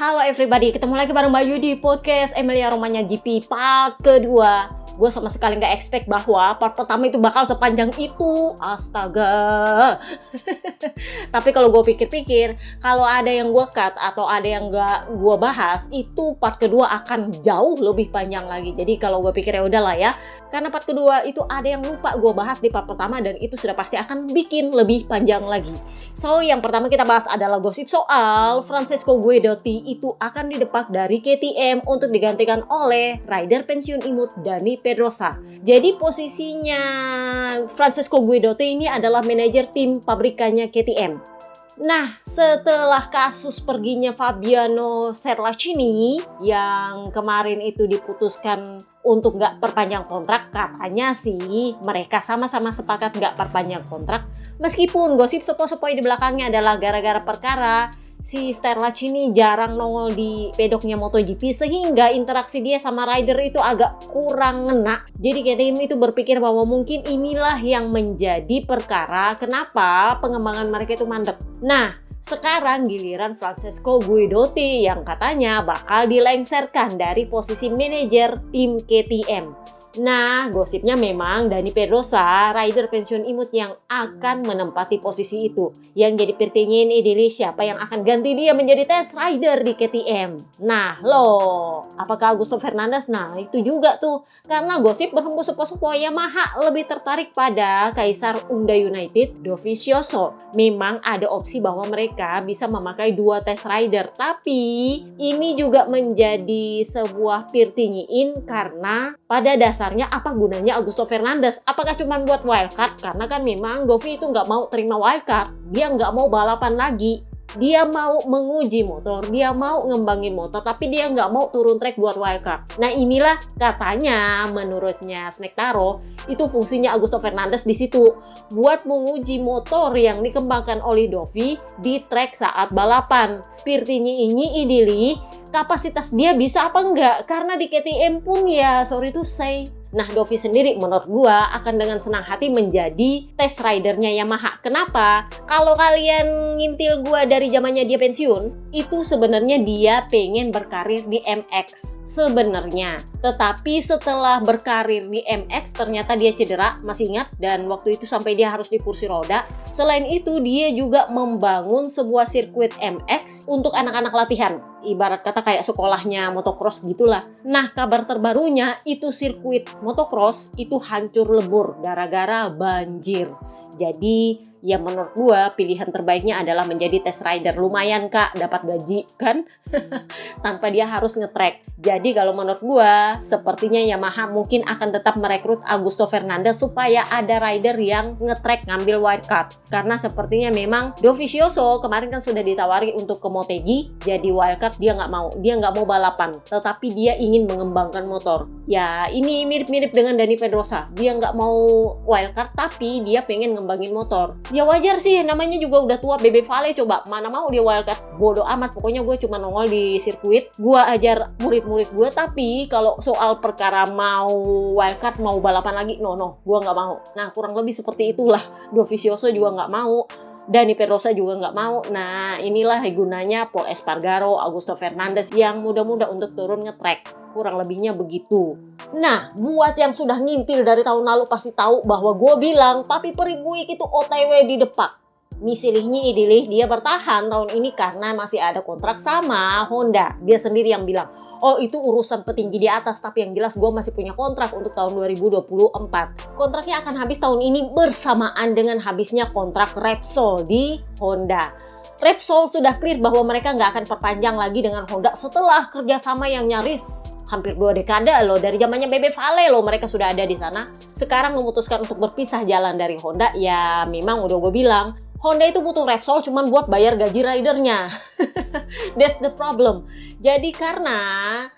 Halo everybody, ketemu lagi bareng Bayu di podcast Emilia Romagna GP part kedua. Gue sama sekali gak expect bahwa part pertama itu bakal sepanjang itu. Astaga. Tapi kalau gue pikir-pikir, kalau ada yang gue cut atau ada yang gak gue bahas, itu part kedua akan jauh lebih panjang lagi. Jadi kalau gue pikir ya udahlah ya, karena part kedua itu ada yang lupa gue bahas di part pertama dan itu sudah pasti akan bikin lebih panjang lagi. So, yang pertama kita bahas adalah gosip soal Francesco Guidotti itu akan didepak dari KTM untuk digantikan oleh rider pensiun imut Dani Pedrosa. Jadi posisinya Francesco Guidotti ini adalah manajer tim pabrikannya KTM. Nah, setelah kasus perginya Fabiano Serlacini yang kemarin itu diputuskan untuk nggak perpanjang kontrak, katanya sih mereka sama-sama sepakat nggak perpanjang kontrak. Meskipun gosip sepoi-sepoi di belakangnya adalah gara-gara perkara si Serlacini jarang nongol di pedoknya MotoGP sehingga interaksi dia sama rider itu agak kurang ngena. Jadi KTM itu berpikir bahwa mungkin inilah yang menjadi perkara kenapa pengembangan mereka itu mandek. Nah, sekarang giliran Francesco Guidotti yang katanya bakal dilengsarkan dari posisi manajer tim KTM. Nah, gosipnya memang Dani Pedrosa, rider pensiun imut yang akan menempati posisi itu. Yang jadi pertanyaan adalah siapa yang akan ganti dia menjadi test rider di KTM. Nah, loh, apakah Augusto Fernandes? Nah, itu juga tuh. Karena gosip berhembus sepoi-sepoi Yamaha lebih tertarik pada kaisar Honda United, Dovizioso. Memang ada opsi bahwa mereka bisa memakai dua test rider. Tapi ini juga menjadi sebuah pertanyaan karena pada dasarnya apa gunanya Augusto Fernandes? Apakah cuma buat wildcard? Karena kan memang Dovi itu nggak mau terima wildcard. Dia nggak mau balapan lagi. Dia mau menguji motor, dia mau ngembangin motor, tapi dia nggak mau turun track buat wildcard. Nah inilah katanya menurutnya Snack Taro, itu fungsinya Augusto Fernandes di situ. Buat menguji motor yang dikembangkan oleh Dovi di track saat balapan. Pirtinya ini idili, kapasitas dia bisa apa enggak? Karena di KTM pun ya sorry to say. Nah, Dovi sendiri menurut gua akan dengan senang hati menjadi test ridernya Yamaha. Kenapa? Kalau kalian ngintil gua dari zamannya dia pensiun, itu sebenarnya dia pengen berkarir di MX sebenarnya. Tetapi setelah berkarir di MX ternyata dia cedera, masih ingat? Dan waktu itu sampai dia harus di kursi roda. Selain itu dia juga membangun sebuah sirkuit MX untuk anak-anak latihan. Ibarat kata kayak sekolahnya motocross gitulah. Nah, kabar terbarunya itu sirkuit motocross itu hancur lebur gara-gara banjir. Jadi ya menurut gua pilihan terbaiknya adalah menjadi test rider. Lumayan Kak, dapat gaji kan? Tanpa dia harus nge-track. Jadi kalau menurut gua sepertinya Yamaha mungkin akan tetap merekrut Augusto Fernandes supaya ada rider yang nge-track ngambil wildcard. Karena sepertinya memang Dovizioso kemarin kan sudah ditawari untuk ke Motegi jadi wildcard, dia nggak mau balapan. Tetapi dia ingin mengembangkan motor. Ya ini mirip-mirip dengan Dani Pedrosa. Dia nggak mau wildcard tapi dia pengen ngembangin motor. Ya wajar sih, namanya juga udah tua. Bebe Vale coba, mana mau dia wildcard. Bodoh amat, pokoknya gue cuma nongol di sirkuit. Gue ajar murid-murid gue, tapi kalau soal perkara mau wildcard, mau balapan lagi, no, gue nggak mau. Nah, kurang lebih seperti itulah. Dovizioso juga nggak mau. Dani Pedrosa juga nggak mau. Nah, inilah gunanya Pol Espargaro, Augusto Fernandes yang muda-muda untuk turun nge-track. Kurang lebihnya begitu. Nah, buat yang sudah ngintil dari tahun lalu pasti tahu bahwa gue bilang Papi Peribuik itu OTW di depak. Misalnya idilih dia bertahan tahun ini karena masih ada kontrak sama Honda. Dia sendiri yang bilang, oh itu urusan petinggi di atas, tapi yang jelas gue masih punya kontrak untuk tahun 2024. Kontraknya akan habis tahun ini bersamaan dengan habisnya kontrak Repsol di Honda. Repsol sudah clear bahwa mereka nggak akan perpanjang lagi dengan Honda setelah kerjasama yang nyaris hampir 2 dekade loh. Dari zamannya Bebe Vale loh mereka sudah ada di sana. Sekarang memutuskan untuk berpisah jalan dari Honda. Ya memang udah gue bilang, Honda itu butuh Repsol cuman buat bayar gaji ridernya. That's the problem. Jadi karena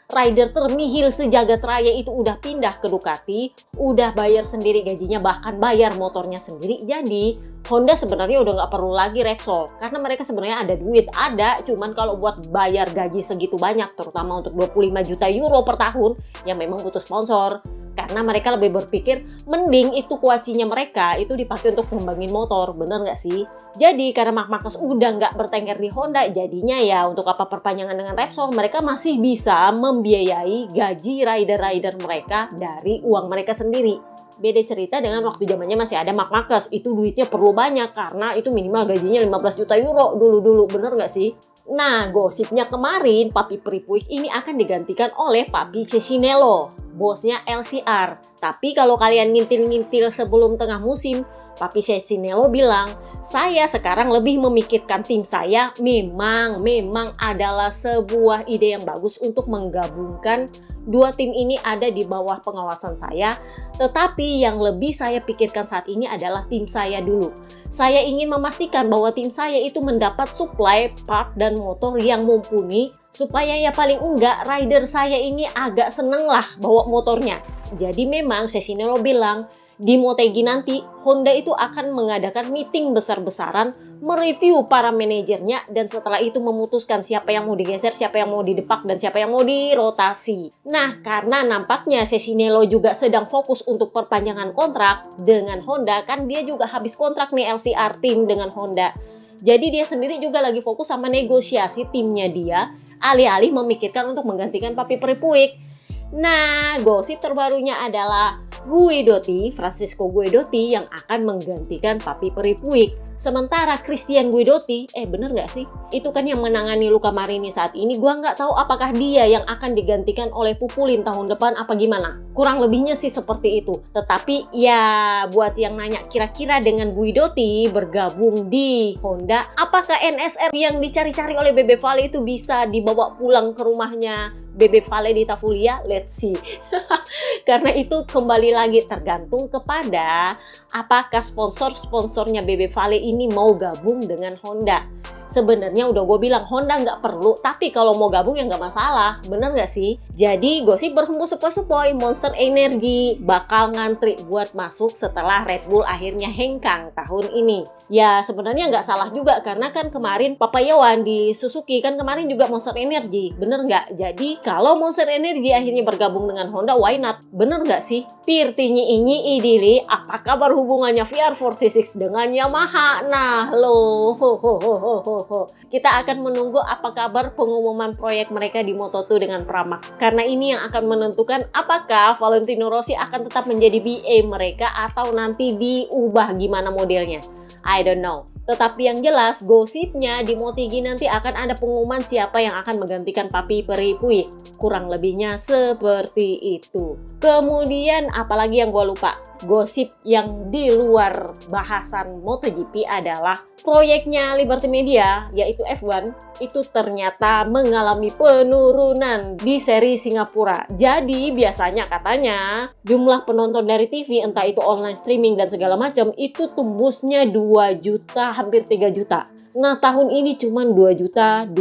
rider ternihil sejagat raya itu udah pindah ke Ducati, udah bayar sendiri gajinya, bahkan bayar motornya sendiri. Jadi Honda sebenarnya udah nggak perlu lagi Repsol. Karena mereka sebenarnya ada duit, cuman kalau buat bayar gaji segitu banyak, terutama untuk 25 juta euro per tahun, ya memang butuh sponsor. Karena mereka lebih berpikir mending itu kuacinya mereka itu dipakai untuk ngembangin motor, bener nggak sih? Jadi karena Marc Marquez udah nggak bertengger di Honda, jadinya ya untuk apa perpanjangan dengan Repsol, mereka masih bisa membiayai gaji rider-rider mereka dari uang mereka sendiri. Beda cerita dengan waktu zamannya masih ada Marc Marquez, itu duitnya perlu banyak karena itu minimal gajinya 15 juta euro dulu-dulu, bener nggak sih? Nah, gosipnya kemarin Papi Peripuik ini akan digantikan oleh Papi Cesinello, bosnya LCR. Tapi kalau kalian ngintil-ngintil sebelum tengah musim, Papi Cesinello bilang, saya sekarang lebih memikirkan tim saya memang adalah sebuah ide yang bagus untuk menggabungkan dua tim ini ada di bawah pengawasan saya. Tetapi yang lebih saya pikirkan saat ini adalah tim saya dulu. Saya ingin memastikan bahwa tim saya itu mendapat supply part dan motor yang mumpuni supaya ya paling enggak rider saya ini agak seneng lah bawa motornya. Jadi memang Cesinello bilang di Motegi nanti Honda itu akan mengadakan meeting besar-besaran, mereview para manajernya, dan setelah itu memutuskan siapa yang mau digeser, siapa yang mau didepak, dan siapa yang mau dirotasi. Nah, karena nampaknya Cesinello juga sedang fokus untuk perpanjangan kontrak dengan Honda, kan dia juga habis kontrak nih LCR tim dengan Honda. Jadi dia sendiri juga lagi fokus sama negosiasi timnya dia, alih-alih memikirkan untuk menggantikan Papi Peripuik. Nah, gosip terbarunya adalah Francisco Guidotti yang akan menggantikan Papi Peripuik. Sementara Christian Guidotti, bener gak sih? Itu kan yang menangani Luca Marini saat ini. Gua nggak tahu apakah dia yang akan digantikan oleh Pupulin tahun depan apa gimana. Kurang lebihnya sih seperti itu. Tetapi ya buat yang nanya kira-kira dengan Guidotti bergabung di Honda, apakah NSR yang dicari-cari oleh Bebe Vale itu bisa dibawa pulang ke rumahnya Bebe Vale di Tafulia? Let's see. Karena itu kembali lagi tergantung kepada apakah sponsor-sponsornya Bebe Vale ini mau gabung dengan Honda. Sebenarnya udah gue bilang Honda nggak perlu, tapi kalau mau gabung ya nggak masalah, bener nggak sih? Jadi gosip berhembus sepoi-sepoi, Monster Energy bakal ngantri buat masuk setelah Red Bull akhirnya hengkang tahun ini. Ya sebenarnya nggak salah juga karena kan kemarin Papayawan di Suzuki kan kemarin juga Monster Energy, bener nggak? Jadi kalau Monster Energy akhirnya bergabung dengan Honda, why not? Bener nggak sih? Pirtinyi ini idili, apa kabar hubungannya VR46 dengan Yamaha? Nah loh, kita akan menunggu apa kabar pengumuman proyek mereka di Moto2 dengan Pramac. Karena ini yang akan menentukan apakah Valentino Rossi akan tetap menjadi BA mereka atau nanti diubah gimana modelnya. I don't know. Tetapi yang jelas gosipnya di Motegi nanti akan ada pengumuman siapa yang akan menggantikan Papi Peripuik. Kurang lebihnya seperti itu. Kemudian apalagi yang gue lupa. Gosip yang di luar bahasan MotoGP adalah proyeknya Liberty Media yaitu F1 itu ternyata mengalami penurunan di seri Singapura. Jadi biasanya katanya jumlah penonton dari TV entah itu online streaming dan segala macam itu tembusnya 2 juta hampir 3 juta. Nah tahun ini cuma 2.200.000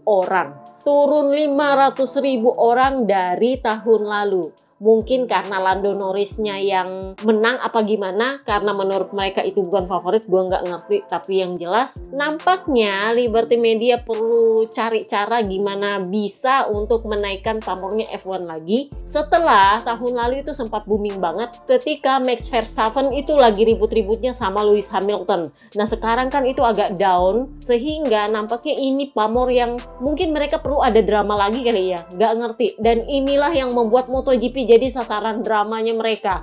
orang. Turun 500.000 orang dari tahun lalu. Mungkin karena Lando Norrisnya yang menang apa gimana, karena menurut mereka itu bukan favorit, gue nggak ngerti. Tapi yang jelas nampaknya Liberty Media perlu cari cara gimana bisa untuk menaikkan pamornya F1 lagi. Setelah tahun lalu itu sempat booming banget ketika Max Verstappen itu lagi ribut-ributnya sama Lewis Hamilton. Nah sekarang kan itu agak down, sehingga nampaknya ini pamor yang mungkin mereka perlu ada drama lagi kali ya, nggak ngerti. Dan inilah yang membuat MotoGP jadi sasaran dramanya mereka.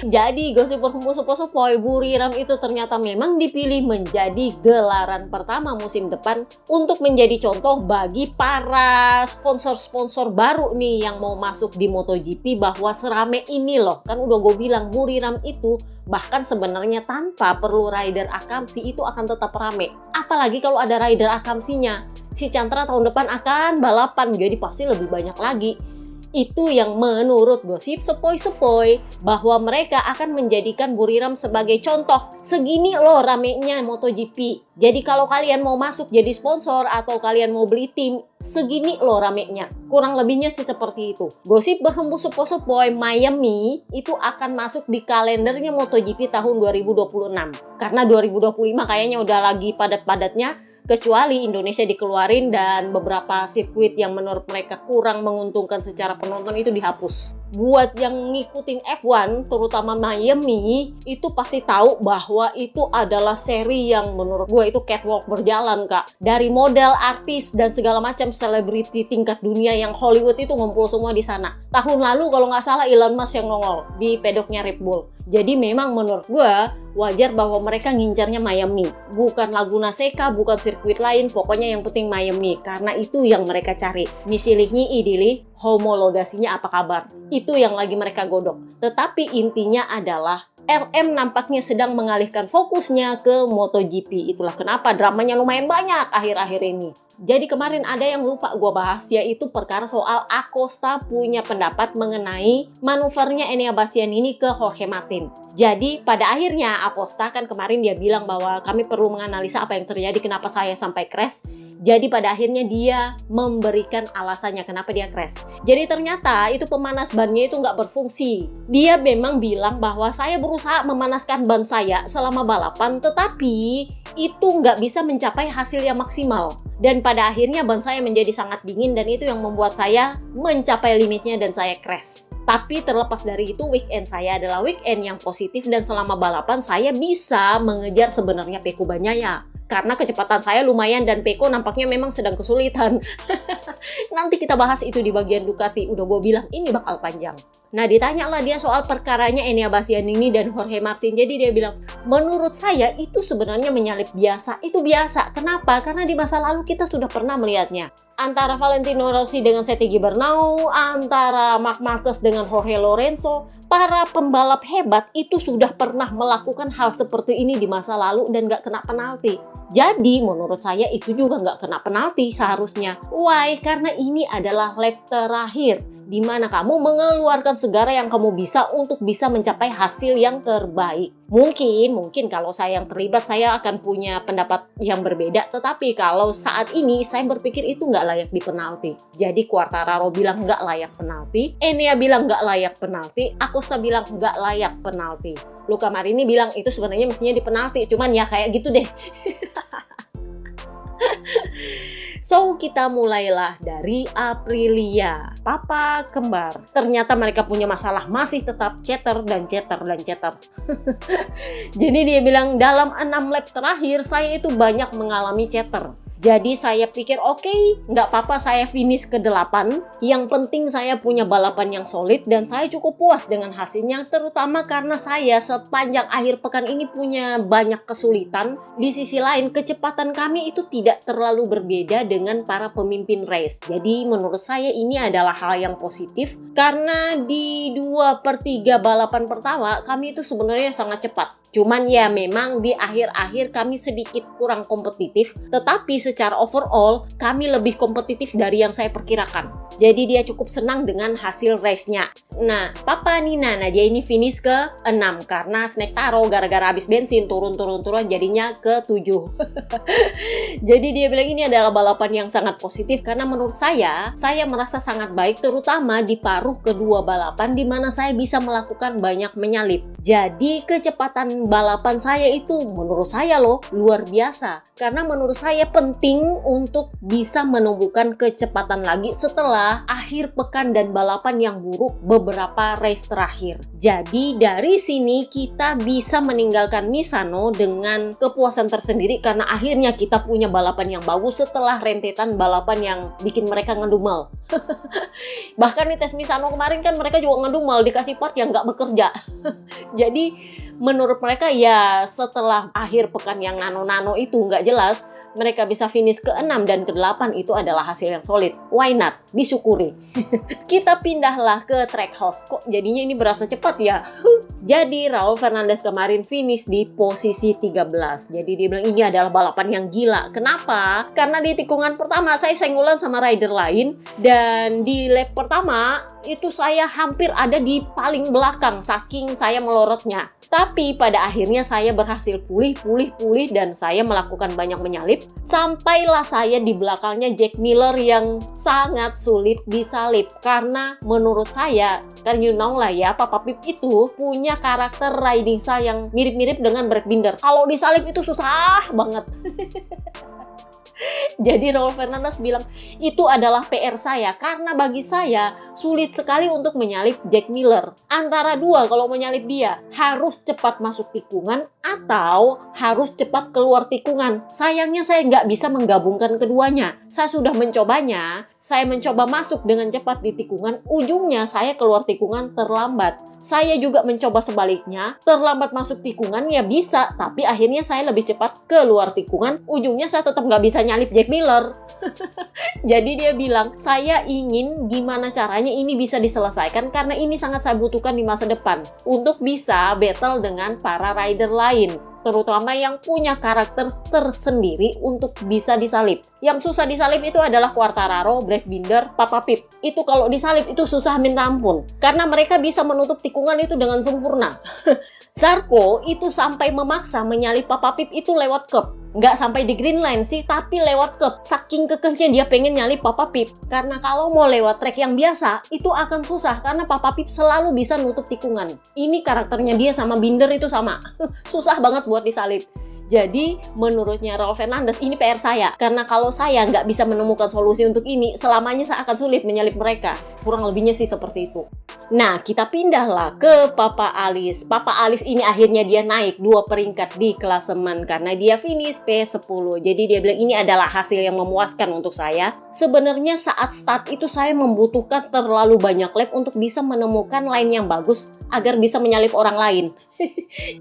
Jadi gosip berhembus sepoi-sepoi, Buriram itu ternyata memang dipilih menjadi gelaran pertama musim depan untuk menjadi contoh bagi para sponsor-sponsor baru nih yang mau masuk di MotoGP bahwa serame ini loh. Kan udah gue bilang Buriram itu bahkan sebenarnya tanpa perlu rider Akamsi itu akan tetap rame. Apalagi kalau ada rider Akamsinya. Si Chandra tahun depan akan balapan, jadi pasti lebih banyak lagi. Itu yang menurut gosip sepoi-sepoi bahwa mereka akan menjadikan Buriram sebagai contoh. Segini loh ramenya MotoGP. Jadi kalau kalian mau masuk jadi sponsor atau kalian mau beli tim, segini loh ramenya. Kurang lebihnya sih seperti itu. Gosip berhembus sepoi-sepoi Miami itu akan masuk di kalendernya MotoGP tahun 2026. Karena 2025 kayaknya udah lagi padat-padatnya. kecuali Indonesia dikeluarin dan beberapa sirkuit yang menurut mereka kurang menguntungkan secara penonton itu dihapus. Buat yang ngikutin F1, terutama Miami, itu pasti tahu bahwa itu adalah seri yang menurut gue itu catwalk berjalan, Kak. Dari model, artis, dan segala macam selebriti tingkat dunia yang Hollywood itu ngumpul semua di sana. Tahun lalu kalau nggak salah Elon Musk yang nongol di pedoknya Red Bull. Jadi memang menurut gue wajar bahwa mereka ngincarnya Miami. Bukan Laguna Seca, bukan sirkuit lain, pokoknya yang penting Miami. Karena itu yang mereka cari. Misilihnya idili, homologasinya apa kabar. Itu yang lagi mereka godok. Tetapi intinya adalah RM nampaknya sedang mengalihkan fokusnya ke MotoGP. Itulah kenapa dramanya lumayan banyak akhir-akhir ini. Jadi kemarin ada yang lupa gue bahas, yaitu perkara soal Acosta punya pendapat mengenai manuvernya Enea Bastianini ke Jorge Martin. Jadi pada akhirnya Acosta kan kemarin dia bilang bahwa kami perlu menganalisa apa yang terjadi, kenapa saya sampai crash. Jadi pada akhirnya dia memberikan alasannya kenapa dia crash. Jadi ternyata itu pemanas bannya itu nggak berfungsi. Dia memang bilang bahwa saya berusaha memanaskan ban saya selama balapan, tetapi itu nggak bisa mencapai hasil yang maksimal. Dan pada akhirnya ban saya menjadi sangat dingin dan itu yang membuat saya mencapai limitnya dan saya crash. Tapi terlepas dari itu, weekend saya adalah weekend yang positif dan selama balapan saya bisa mengejar sebenarnya Pecco Bagnaia. Karena kecepatan saya lumayan dan Pecco nampaknya memang sedang kesulitan. Nanti kita bahas itu di bagian Ducati. Udah gue bilang ini bakal panjang. Nah ditanyalah dia soal perkaranya Enea Bastianini dan Jorge Martin. Jadi dia bilang, menurut saya itu sebenarnya menyalip biasa. Itu biasa. Kenapa? Karena di masa lalu kita sudah pernah melihatnya. Antara Valentino Rossi dengan Seti Gibernau, antara Marc Marquez dengan Jorge Lorenzo, para pembalap hebat itu sudah pernah melakukan hal seperti ini di masa lalu dan gak kena penalti. Jadi menurut saya itu juga gak kena penalti seharusnya. Why? Karena ini adalah lap terakhir, di mana kamu mengeluarkan segala yang kamu bisa untuk bisa mencapai hasil yang terbaik. Mungkin kalau saya yang terlibat saya akan punya pendapat yang berbeda, tetapi kalau saat ini saya berpikir itu nggak layak di penalti. Jadi Quartararo bilang nggak layak penalti, Enea bilang nggak layak penalti, Acosta bilang nggak layak penalti. Luca Marini bilang itu sebenarnya mestinya di penalti, cuman ya kayak gitu deh. So, kita mulailah dari Aprilia, papa kembar. Ternyata mereka punya masalah, masih tetap chatter. Jadi dia bilang, dalam 6 lap terakhir, saya itu banyak mengalami chatter. Jadi saya pikir oke, nggak apa-apa saya finish ke-8. Yang penting saya punya balapan yang solid dan saya cukup puas dengan hasilnya. Terutama karena saya sepanjang akhir pekan ini punya banyak kesulitan. Di sisi lain kecepatan kami itu tidak terlalu berbeda dengan para pemimpin race. Jadi menurut saya ini adalah hal yang positif. Karena di 2/3 balapan pertama kami itu sebenarnya sangat cepat. Cuman ya memang di akhir-akhir kami sedikit kurang kompetitif. Tetapi secara overall, kami lebih kompetitif dari yang saya perkirakan. Jadi dia cukup senang dengan hasil race-nya. Nah, Papa Nina, dia ini finish ke-6 karena snack taro gara-gara habis bensin, turun jadinya ke-7. Jadi dia bilang ini adalah balapan yang sangat positif karena menurut saya merasa sangat baik terutama di paruh kedua balapan di mana saya bisa melakukan banyak menyalip. Jadi kecepatan balapan saya itu menurut saya luar biasa. Karena menurut saya penting untuk bisa menumbuhkan kecepatan lagi setelah akhir pekan dan balapan yang buruk beberapa race terakhir. Jadi dari sini kita bisa meninggalkan Misano dengan kepuasan tersendiri karena akhirnya kita punya balapan yang bagus setelah rentetan balapan yang bikin mereka ngedumel. Bahkan di tes Misano kemarin kan mereka juga ngedumel, dikasih part yang nggak bekerja. Jadi menurut mereka ya setelah akhir pekan yang nano-nano itu nggak jelas, mereka bisa finish ke-6 dan ke-8 itu adalah hasil yang solid. Why not? Disyukuri. Kita pindahlah ke Trackhouse. Kok jadinya ini berasa cepat ya? Jadi Raul Fernandez kemarin finish di posisi 13. Jadi dia bilang ini adalah balapan yang gila. Kenapa? Karena di tikungan pertama saya senggolan sama rider lain dan di lap pertama itu saya hampir ada di paling belakang saking saya melorotnya. Tapi pada akhirnya saya berhasil pulih dan saya melakukan banyak menyalip. Sampailah saya di belakangnya Jack Miller yang sangat sulit disalip. Karena menurut saya, kan you know lah ya, Papa Pip itu punya karakter riding style yang mirip-mirip dengan Brad Binder. Kalau disalip itu susah banget. Jadi Raul Fernandez bilang, itu adalah PR saya karena bagi saya sulit sekali untuk menyalip Jack Miller. Antara dua kalau menyalip dia, harus cepat masuk tikungan atau harus cepat keluar tikungan. Sayangnya saya nggak bisa menggabungkan keduanya. Saya sudah mencobanya. Saya mencoba masuk dengan cepat di tikungan, ujungnya saya keluar tikungan terlambat. Saya juga mencoba sebaliknya, terlambat masuk tikungan ya bisa, tapi akhirnya saya lebih cepat keluar tikungan, ujungnya saya tetap nggak bisa nyalip Jack Miller. Jadi dia bilang, saya ingin gimana caranya ini bisa diselesaikan karena ini sangat saya butuhkan di masa depan untuk bisa battle dengan para rider lain, terutama yang punya karakter tersendiri untuk bisa disalip. Yang susah disalip itu adalah Quartararo, Brad Binder, Papa Pip. Itu kalau disalip itu susah minta ampun, karena mereka bisa menutup tikungan itu dengan sempurna. Zarco itu sampai memaksa menyalip Papa Pip itu lewat curb. Nggak sampai di green line sih, tapi lewat curb. Saking kekehnya dia pengen nyalip Papa Pip. Karena kalau mau lewat trek yang biasa, itu akan susah karena Papa Pip selalu bisa nutup tikungan. Ini karakternya dia sama Binder itu sama. Susah banget buat disalip. Jadi menurutnya Raul Fernandez, ini PR saya. Karena kalau saya nggak bisa menemukan solusi untuk ini, selamanya saya akan sulit menyalip mereka. Kurang lebihnya sih seperti itu. Nah, kita pindahlah ke Papa Alice. Papa Alice ini akhirnya dia naik 2 peringkat di klasemen karena dia finish P10. Jadi dia bilang ini adalah hasil yang memuaskan untuk saya. Sebenarnya saat start itu saya membutuhkan terlalu banyak lap untuk bisa menemukan line yang bagus agar bisa menyalip orang lain.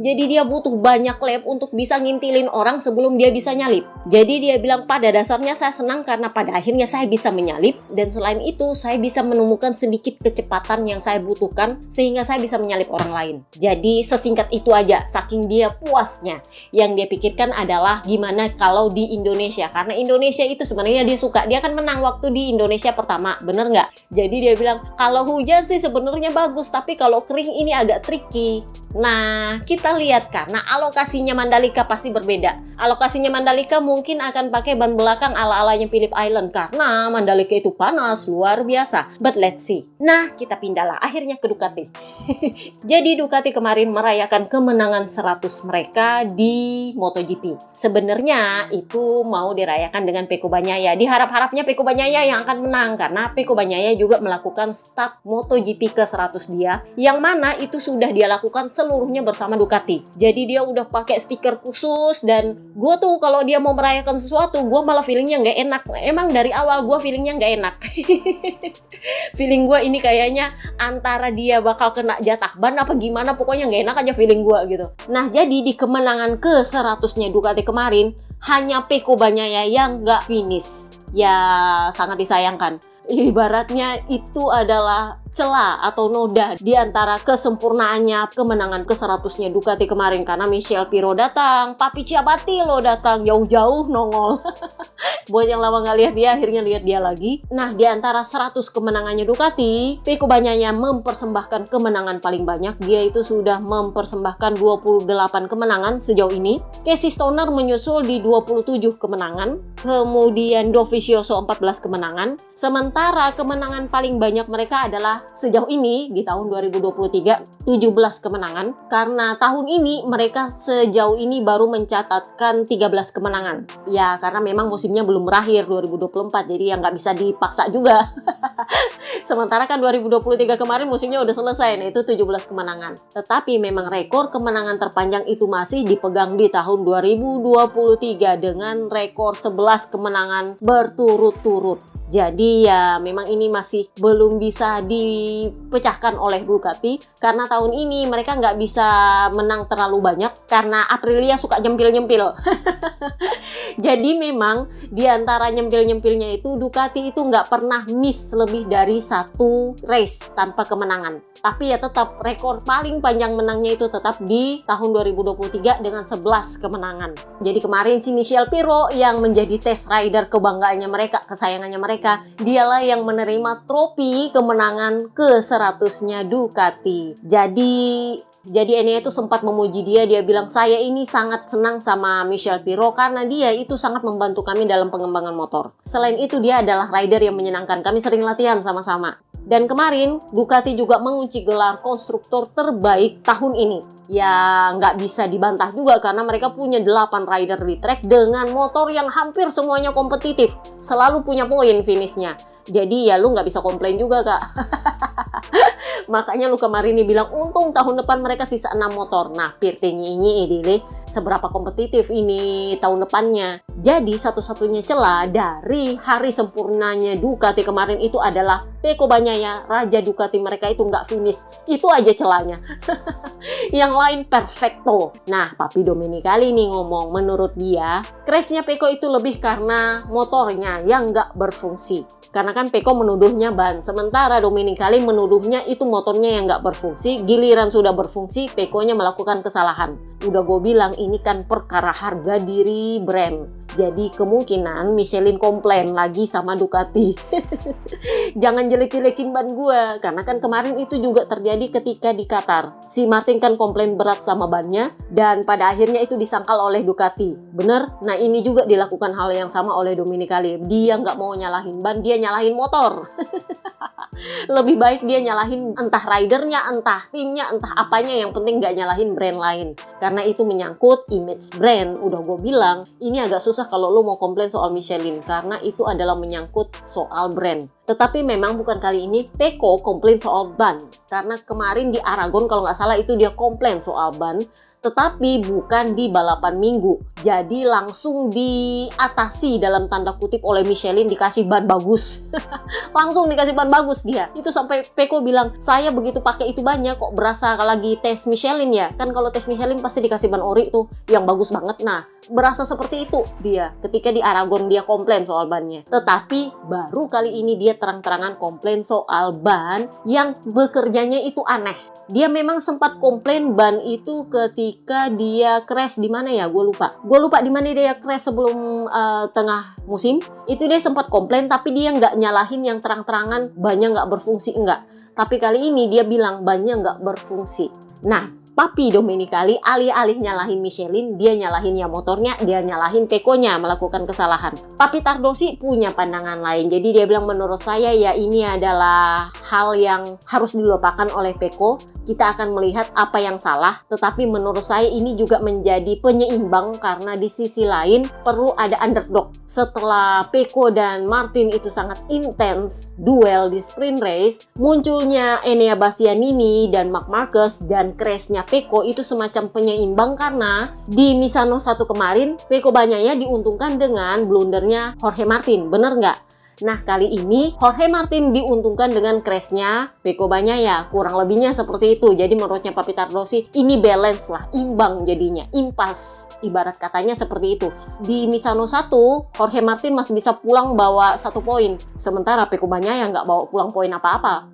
Jadi dia butuh banyak lap untuk bisa ngintilin orang sebelum dia bisa nyalip. Jadi dia bilang pada dasarnya saya senang karena pada akhirnya saya bisa menyalip, dan selain itu saya bisa menemukan sedikit kecepatan yang saya butuhkan sehingga saya bisa menyalip orang lain. Jadi sesingkat itu aja, saking dia puasnya. Yang dia pikirkan adalah gimana kalau di Indonesia, karena Indonesia itu sebenarnya dia suka, dia kan menang waktu di Indonesia pertama, bener nggak? Jadi dia bilang kalau hujan sih sebenarnya bagus, tapi kalau kering ini agak tricky. Nah, kita lihat karena alokasinya Mandalika pasti berbeda. Alokasinya Mandalika mungkin akan pakai ban belakang ala-alanya Phillip Island karena Mandalika itu panas luar biasa. But let's see. Nah, kita pindahlah akhirnya ke Ducati. Jadi Ducati kemarin merayakan kemenangan 100 mereka di MotoGP. Sebenarnya itu mau dirayakan dengan Pecco Bagnaia. Diharap-harapnya Pecco Bagnaia yang akan menang karena Pecco Bagnaia juga melakukan start MotoGP ke 100 dia, yang mana itu sudah dia lakukan seluruhnya bersama Ducati. Jadi dia udah pakai stiker khusus, dan gue tuh kalau dia mau merayakan sesuatu, gue malah feelingnya nggak enak. Emang dari awal gue feelingnya nggak enak. Feeling gue ini kayaknya antara dia bakal kena jatah ban apa gimana, pokoknya nggak enak aja feeling gue gitu. Nah, jadi di kemenangan ke 100-nya Ducati kemarin, hanya Pecco Bagnaia yang nggak finish. Ya, sangat disayangkan. Ibaratnya itu adalah celah atau noda di antara kesempurnaannya kemenangan ke-100-nya Ducati kemarin, karena Michel Pirro datang, Papi Ciabatti lo datang, jauh-jauh nongol. Buat yang lama nggak lihat dia, akhirnya lihat dia lagi. Nah, di antara 100 kemenangannya Ducati, Pecco Bagnaia mempersembahkan kemenangan paling banyak. Dia itu sudah mempersembahkan 28 kemenangan sejauh ini. Casey Stoner menyusul di 27 kemenangan. Kemudian Dovizioso 14 kemenangan. Sementara kemenangan paling banyak mereka adalah sejauh ini di tahun 2023 17 kemenangan, karena tahun ini mereka sejauh ini baru mencatatkan 13 kemenangan ya, karena memang musimnya belum berakhir 2024, jadi ya nggak bisa dipaksa juga. Sementara kan 2023 kemarin musimnya udah selesai, nah itu 17 kemenangan. Tetapi memang rekor kemenangan terpanjang itu masih dipegang di tahun 2023 dengan rekor 11 kemenangan berturut-turut. Jadi ya memang ini masih belum bisa dipecahkan oleh Ducati, karena tahun ini mereka nggak bisa menang terlalu banyak karena Aprilia suka nyempil-nyempil. Jadi memang di antara nyempil-nyempilnya itu Ducati itu nggak pernah miss lebih dari 1 race tanpa kemenangan. Tapi ya tetap rekor paling panjang menangnya itu tetap di tahun 2023 dengan 11 kemenangan. Jadi kemarin si Michel Pirro yang menjadi test rider kebanggaannya mereka, kesayangannya mereka, dialah yang menerima trofi kemenangan ke-100-nya Ducati. Jadi Enea itu sempat memuji dia bilang saya ini sangat senang sama Michel Pirro karena dia itu sangat membantu kami dalam pengembangan motor. Selain itu dia adalah rider yang menyenangkan, kami sering latihan sama-sama. Dan kemarin Ducati juga mengunci gelar konstruktor terbaik tahun ini. Ya nggak bisa dibantah juga karena mereka punya 8 rider di track dengan motor yang hampir semuanya kompetitif. Selalu punya poin finishnya. Jadi ya lu nggak bisa komplain juga kak. Makanya lu kemarin nih bilang untung tahun depan mereka sisa 6 motor. Nah pirtinyi ini seberapa kompetitif ini tahun depannya. Jadi satu-satunya celah dari hari sempurnanya Ducati kemarin itu adalah Pecco Bagnaia, raja Ducati mereka itu nggak finish. Itu aja celahnya. Yang lain perfecto. Nah Papi Domenicali nih ngomong, menurut dia crashnya Pecco itu lebih karena motornya yang nggak berfungsi. Karena kan Pecco menuduhnya ban, sementara Domenicali menuduhnya itu motornya yang nggak berfungsi. Giliran sudah berfungsi, Pecco-nya melakukan kesalahan. Udah gue bilang ini kan perkara harga diri brand. Jadi kemungkinan Michelin komplain lagi sama Ducati. Jangan jelek-jelekin ban gue. Karena kan kemarin itu juga terjadi ketika di Qatar. Si Martin kan komplain berat sama bannya. Dan pada akhirnya itu disangkal oleh Ducati. Bener? Nah ini juga dilakukan hal yang sama oleh Domenicali. Dia nggak mau nyalahin ban, dia nyalahin motor. Lebih baik dia nyalahin entah ridernya, entah timnya, entah apanya. Yang penting nggak nyalahin brand lain. Karena itu menyangkut image brand. Udah gue bilang, ini agak susah kalau lo mau komplain soal Michelin. Karena itu adalah menyangkut soal brand. Tetapi memang bukan kali ini Pecco komplain soal ban. Karena kemarin di Aragon kalau nggak salah itu dia komplain soal ban. Tetapi bukan di balapan minggu. Jadi langsung diatasi dalam tanda kutip oleh Michelin, dikasih ban bagus. Langsung dikasih ban bagus dia. Itu sampai Pecco bilang, saya begitu pakai itu banyak kok berasa lagi tes Michelin ya. Kan kalau tes Michelin pasti dikasih ban ori tuh yang bagus banget. Nah berasa seperti itu dia ketika di Aragon dia komplain soal bannya. Tetapi baru kali ini dia terang-terangan komplain soal ban yang bekerjanya itu aneh. Dia memang sempat komplain ban itu ketika dia crash di mana ya, gue lupa di mana dia crash sebelum tengah musim. Itu dia sempat komplain tapi dia nggak nyalahin yang terang-terangan bannya nggak berfungsi, enggak. Tapi kali ini dia bilang bannya nggak berfungsi. Nah Papi Domenicali alih-alih nyalahin Michelin, dia nyalahin ya motornya, dia nyalahin Pecco-nya melakukan kesalahan. Papi Tardosi punya pandangan lain. Jadi dia bilang menurut saya ya ini adalah hal yang harus dilupakan oleh Pecco. Kita akan melihat apa yang salah. Tetapi menurut saya ini juga menjadi penyeimbang karena di sisi lain perlu ada underdog. Setelah Pecco dan Martin itu sangat intens duel di sprint race, munculnya Enea Bastianini dan Marc Marquez dan crashnya Pecco itu semacam penyeimbang karena di Misano 1 kemarin Pecco Bagnaia diuntungkan dengan blundernya Jorge Martin, bener nggak? Nah kali ini Jorge Martin diuntungkan dengan crashnya Pecco Bagnaia, kurang lebihnya seperti itu. Jadi menurutnya Papi Tardosi ini balance lah, imbang jadinya, impas ibarat katanya seperti itu. Di Misano 1 Jorge Martin masih bisa pulang bawa 1 poin, sementara Pecco Bagnaia nggak bawa pulang poin apa-apa.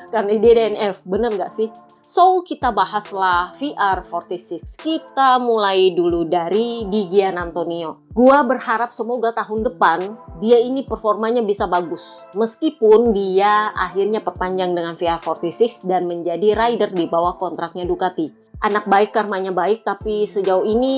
Karena dia DNF, bener nggak sih? So, kita bahaslah VR46. Kita mulai dulu dari Di Gian Antonio. Gua berharap semoga tahun depan dia ini performanya bisa bagus. Meskipun dia akhirnya perpanjang dengan VR46 dan menjadi rider di bawah kontraknya Ducati. Anak baik karmanya baik, tapi sejauh ini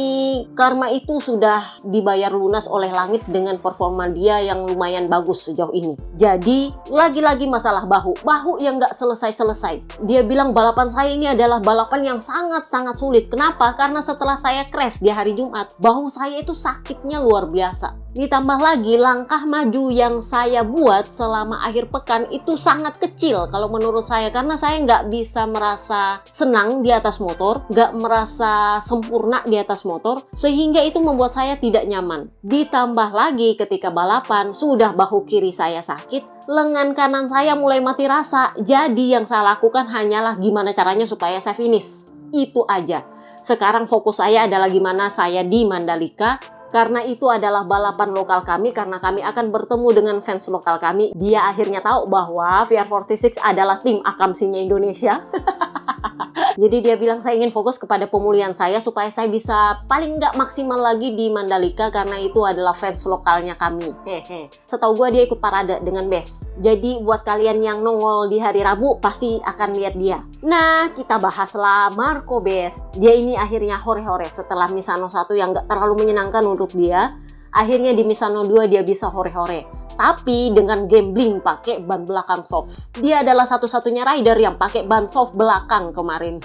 karma itu sudah dibayar lunas oleh langit dengan performa dia yang lumayan bagus sejauh ini. Jadi lagi-lagi masalah bahu yang nggak selesai-selesai. Dia bilang balapan saya ini adalah balapan yang sangat-sangat sulit. Kenapa? Karena setelah saya crash di hari Jumat, bahu saya itu sakitnya luar biasa. Ditambah lagi langkah maju yang saya buat selama akhir pekan itu sangat kecil kalau menurut saya. Karena saya nggak bisa merasa senang di atas motor, nggak merasa sempurna di atas motor, sehingga itu membuat saya tidak nyaman. Ditambah lagi ketika balapan sudah bahu kiri saya sakit, lengan kanan saya mulai mati rasa. Jadi yang saya lakukan hanyalah gimana caranya supaya saya finish. Itu aja. Sekarang fokus saya adalah gimana saya di Mandalika. Karena itu adalah balapan lokal kami, karena kami akan bertemu dengan fans lokal kami. Dia akhirnya tahu bahwa VR46 adalah tim akamsinya Indonesia. Jadi dia bilang saya ingin fokus kepada pemulihan saya supaya saya bisa paling nggak maksimal lagi di Mandalika karena itu adalah fans lokalnya kami. Setahu gue dia ikut parade dengan Bes. Jadi buat kalian yang nongol di hari Rabu pasti akan lihat dia. Nah kita bahaslah Marco Bes. Dia ini akhirnya hore-hore setelah Misano 1 yang nggak terlalu menyenangkan untuk dia. Akhirnya di Misano 2 dia bisa hore-hore. Tapi dengan gambling pakai ban belakang soft. Dia adalah satu-satunya rider yang pakai ban soft belakang kemarin.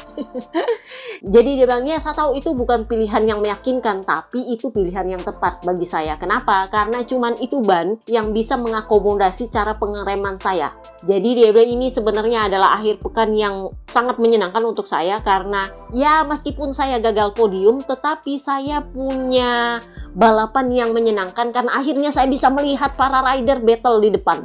Jadi dia bilang, ya saya tahu itu bukan pilihan yang meyakinkan, tapi itu pilihan yang tepat bagi saya. Kenapa? Karena cuman itu ban yang bisa mengakomodasi cara pengereman saya. Jadi dia bilang ini sebenarnya adalah akhir pekan yang sangat menyenangkan untuk saya. Karena ya meskipun saya gagal podium, tetapi saya punya balapan yang menyenangkan. Karena akhirnya saya bisa melihat para rider battle di depan.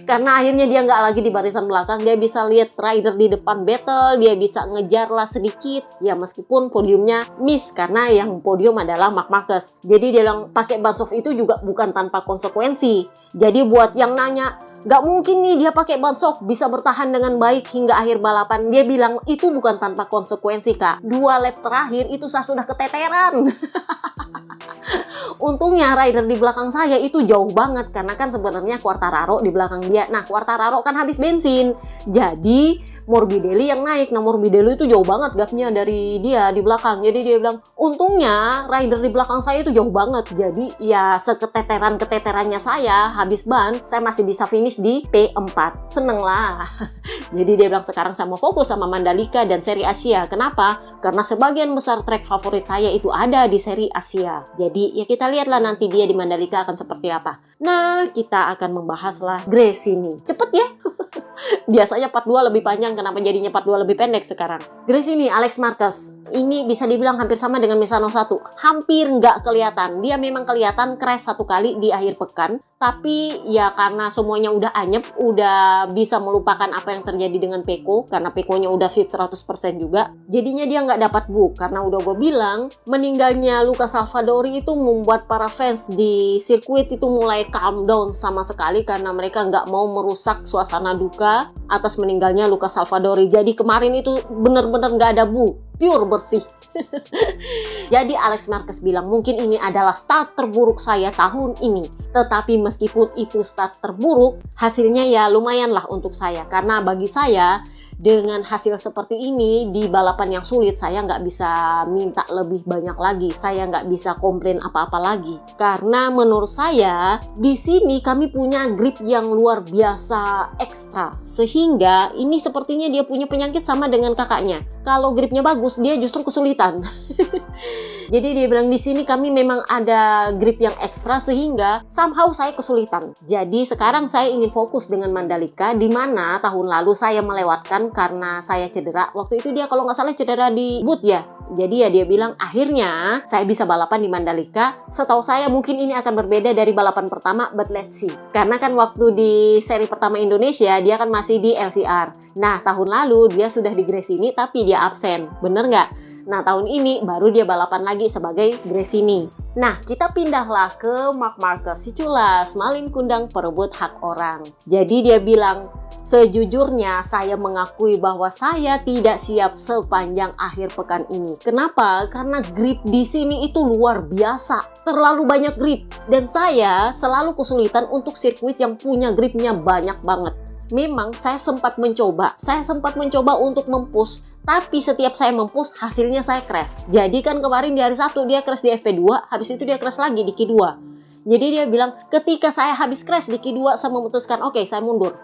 Karena akhirnya dia nggak lagi di barisan belakang, dia bisa lihat rider di depan battle, dia bisa ngejar lah sedikit. Ya meskipun podiumnya miss karena yang podium adalah Marc Marquez. Jadi dia bilang pakai ban soft itu juga bukan tanpa konsekuensi. Jadi buat yang nanya, nggak mungkin nih dia pakai ban soft bisa bertahan dengan baik hingga akhir balapan. Dia bilang itu bukan tanpa konsekuensi kak. 2 lap terakhir itu saya sudah keteteran. Untungnya rider di belakang saya itu jauh banget karena kan sebenarnya Quartararo di belakang dia. Nah, Quartararo kan habis bensin. Jadi Morbidelli yang naik. Nah, Morbidelli itu jauh banget gapnya dari dia di belakang. Jadi dia bilang, untungnya rider di belakang saya itu jauh banget. Jadi ya seketeteran-keteterannya saya habis ban, saya masih bisa finish di P4. Seneng lah. Jadi dia bilang sekarang saya mau fokus sama Mandalika dan seri Asia. Kenapa? Karena sebagian besar track favorit saya itu ada di seri Asia. Jadi ya kita lihatlah nanti dia di Mandalika akan seperti apa. Nah, kita akan membahaslah Grace ini. Cepet ya. Biasanya part 2 lebih panjang, kenapa jadinya part 2 lebih pendek sekarang? Grace ini, Alex Marquez. Ini bisa dibilang hampir sama dengan Misano 1. Hampir nggak kelihatan. Dia memang kelihatan crash 1 kali di akhir pekan. Tapi ya karena semuanya udah anyep, udah bisa melupakan apa yang terjadi dengan Pecco. Karena Pecco-nya udah fit 100% juga. Jadinya dia nggak dapat book. Karena udah gue bilang, meninggalnya Luca Salvadori itu membuat para fans di sirkuit itu mulai calm down sama sekali. Karena mereka nggak mau merusak suasana duka atas meninggalnya Luca Salvadori. Jadi kemarin itu bener-bener nggak ada book. Pure bersih. Jadi Alex Marquez bilang mungkin ini adalah start terburuk saya tahun ini. Tetapi meskipun itu start terburuk, hasilnya ya lumayan lah untuk saya. Karena bagi saya, dengan hasil seperti ini di balapan yang sulit, saya nggak bisa minta lebih banyak lagi. Saya nggak bisa komplain apa-apa lagi. Karena menurut saya, di sini kami punya grip yang luar biasa ekstra. Sehingga ini sepertinya dia punya penyakit sama dengan kakaknya. Kalau gripnya bagus, dia justru kesulitan. Jadi dia bilang di sini kami memang ada grip yang ekstra sehingga somehow saya kesulitan. Jadi sekarang saya ingin fokus dengan Mandalika, di mana tahun lalu saya melewatkan karena saya cedera. Waktu itu dia kalau nggak salah cedera di boot ya. Jadi ya dia bilang akhirnya saya bisa balapan di Mandalika. Setahu saya mungkin ini akan berbeda dari balapan pertama, but let's see. Karena kan waktu di seri pertama Indonesia dia kan masih di LCR. Nah tahun lalu dia sudah di Grace ini tapi dia absen. Bener nggak? Nah tahun ini baru dia balapan lagi sebagai Gresini. Nah kita pindahlah ke Marc Marquez, si culas malin kundang perebut hak orang. Jadi dia bilang, sejujurnya saya mengakui bahwa saya tidak siap sepanjang akhir pekan ini. Kenapa? Karena grip di sini itu luar biasa. Terlalu banyak grip. Dan saya selalu kesulitan untuk sirkuit yang punya gripnya banyak banget. Memang saya sempat mencoba untuk mempush, tapi setiap saya mempush hasilnya saya crash. Jadi kan kemarin di hari 1 dia crash di FP2, habis itu dia crash lagi di Q2. Jadi dia bilang ketika saya habis crash di Q2 saya memutuskan oke, saya mundur.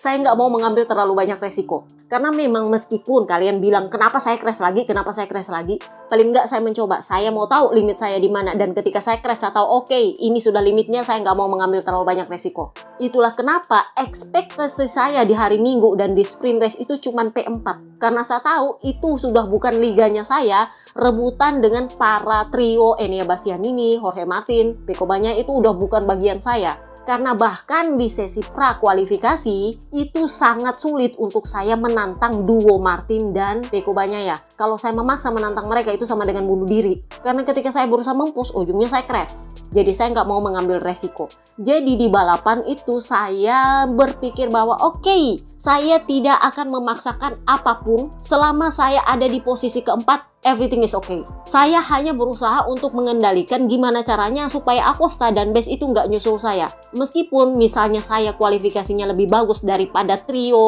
Saya nggak mau mengambil terlalu banyak resiko. Karena memang meskipun kalian bilang kenapa saya crash lagi, paling nggak saya mencoba. Saya mau tahu limit saya di mana. Dan ketika saya crash, saya tahu oke, ini sudah limitnya, saya nggak mau mengambil terlalu banyak resiko. Itulah kenapa ekspektasi saya di hari Minggu dan di sprint race itu cuma P4. Karena saya tahu itu sudah bukan liganya saya, rebutan dengan para trio Enea Bastianini, Jorge Martin, Pecco Bagnaia itu udah bukan bagian saya. Karena bahkan di sesi pra-kualifikasi itu sangat sulit untuk saya menantang duo Martin dan Pecco Bagnaia. Kalau saya memaksa menantang mereka itu sama dengan bunuh diri. Karena ketika saya berusaha mempush, ujungnya saya crash. Jadi saya nggak mau mengambil resiko. Jadi di balapan itu saya berpikir bahwa oke, Saya tidak akan memaksakan apapun selama saya ada di posisi keempat. Everything is okay. Saya hanya berusaha untuk mengendalikan gimana caranya supaya Acosta dan Best itu nggak nyusul saya. Meskipun misalnya saya kualifikasinya lebih bagus daripada trio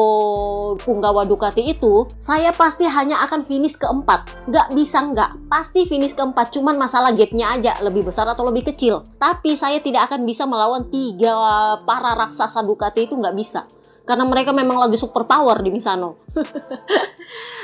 punggawa Ducati itu, saya pasti hanya akan finish keempat. Nggak bisa nggak, pasti finish keempat. Cuman masalah gapnya aja, lebih besar atau lebih kecil. Tapi saya tidak akan bisa melawan 3 para raksasa Ducati itu, nggak bisa. Karena mereka memang lagi super power di Misano.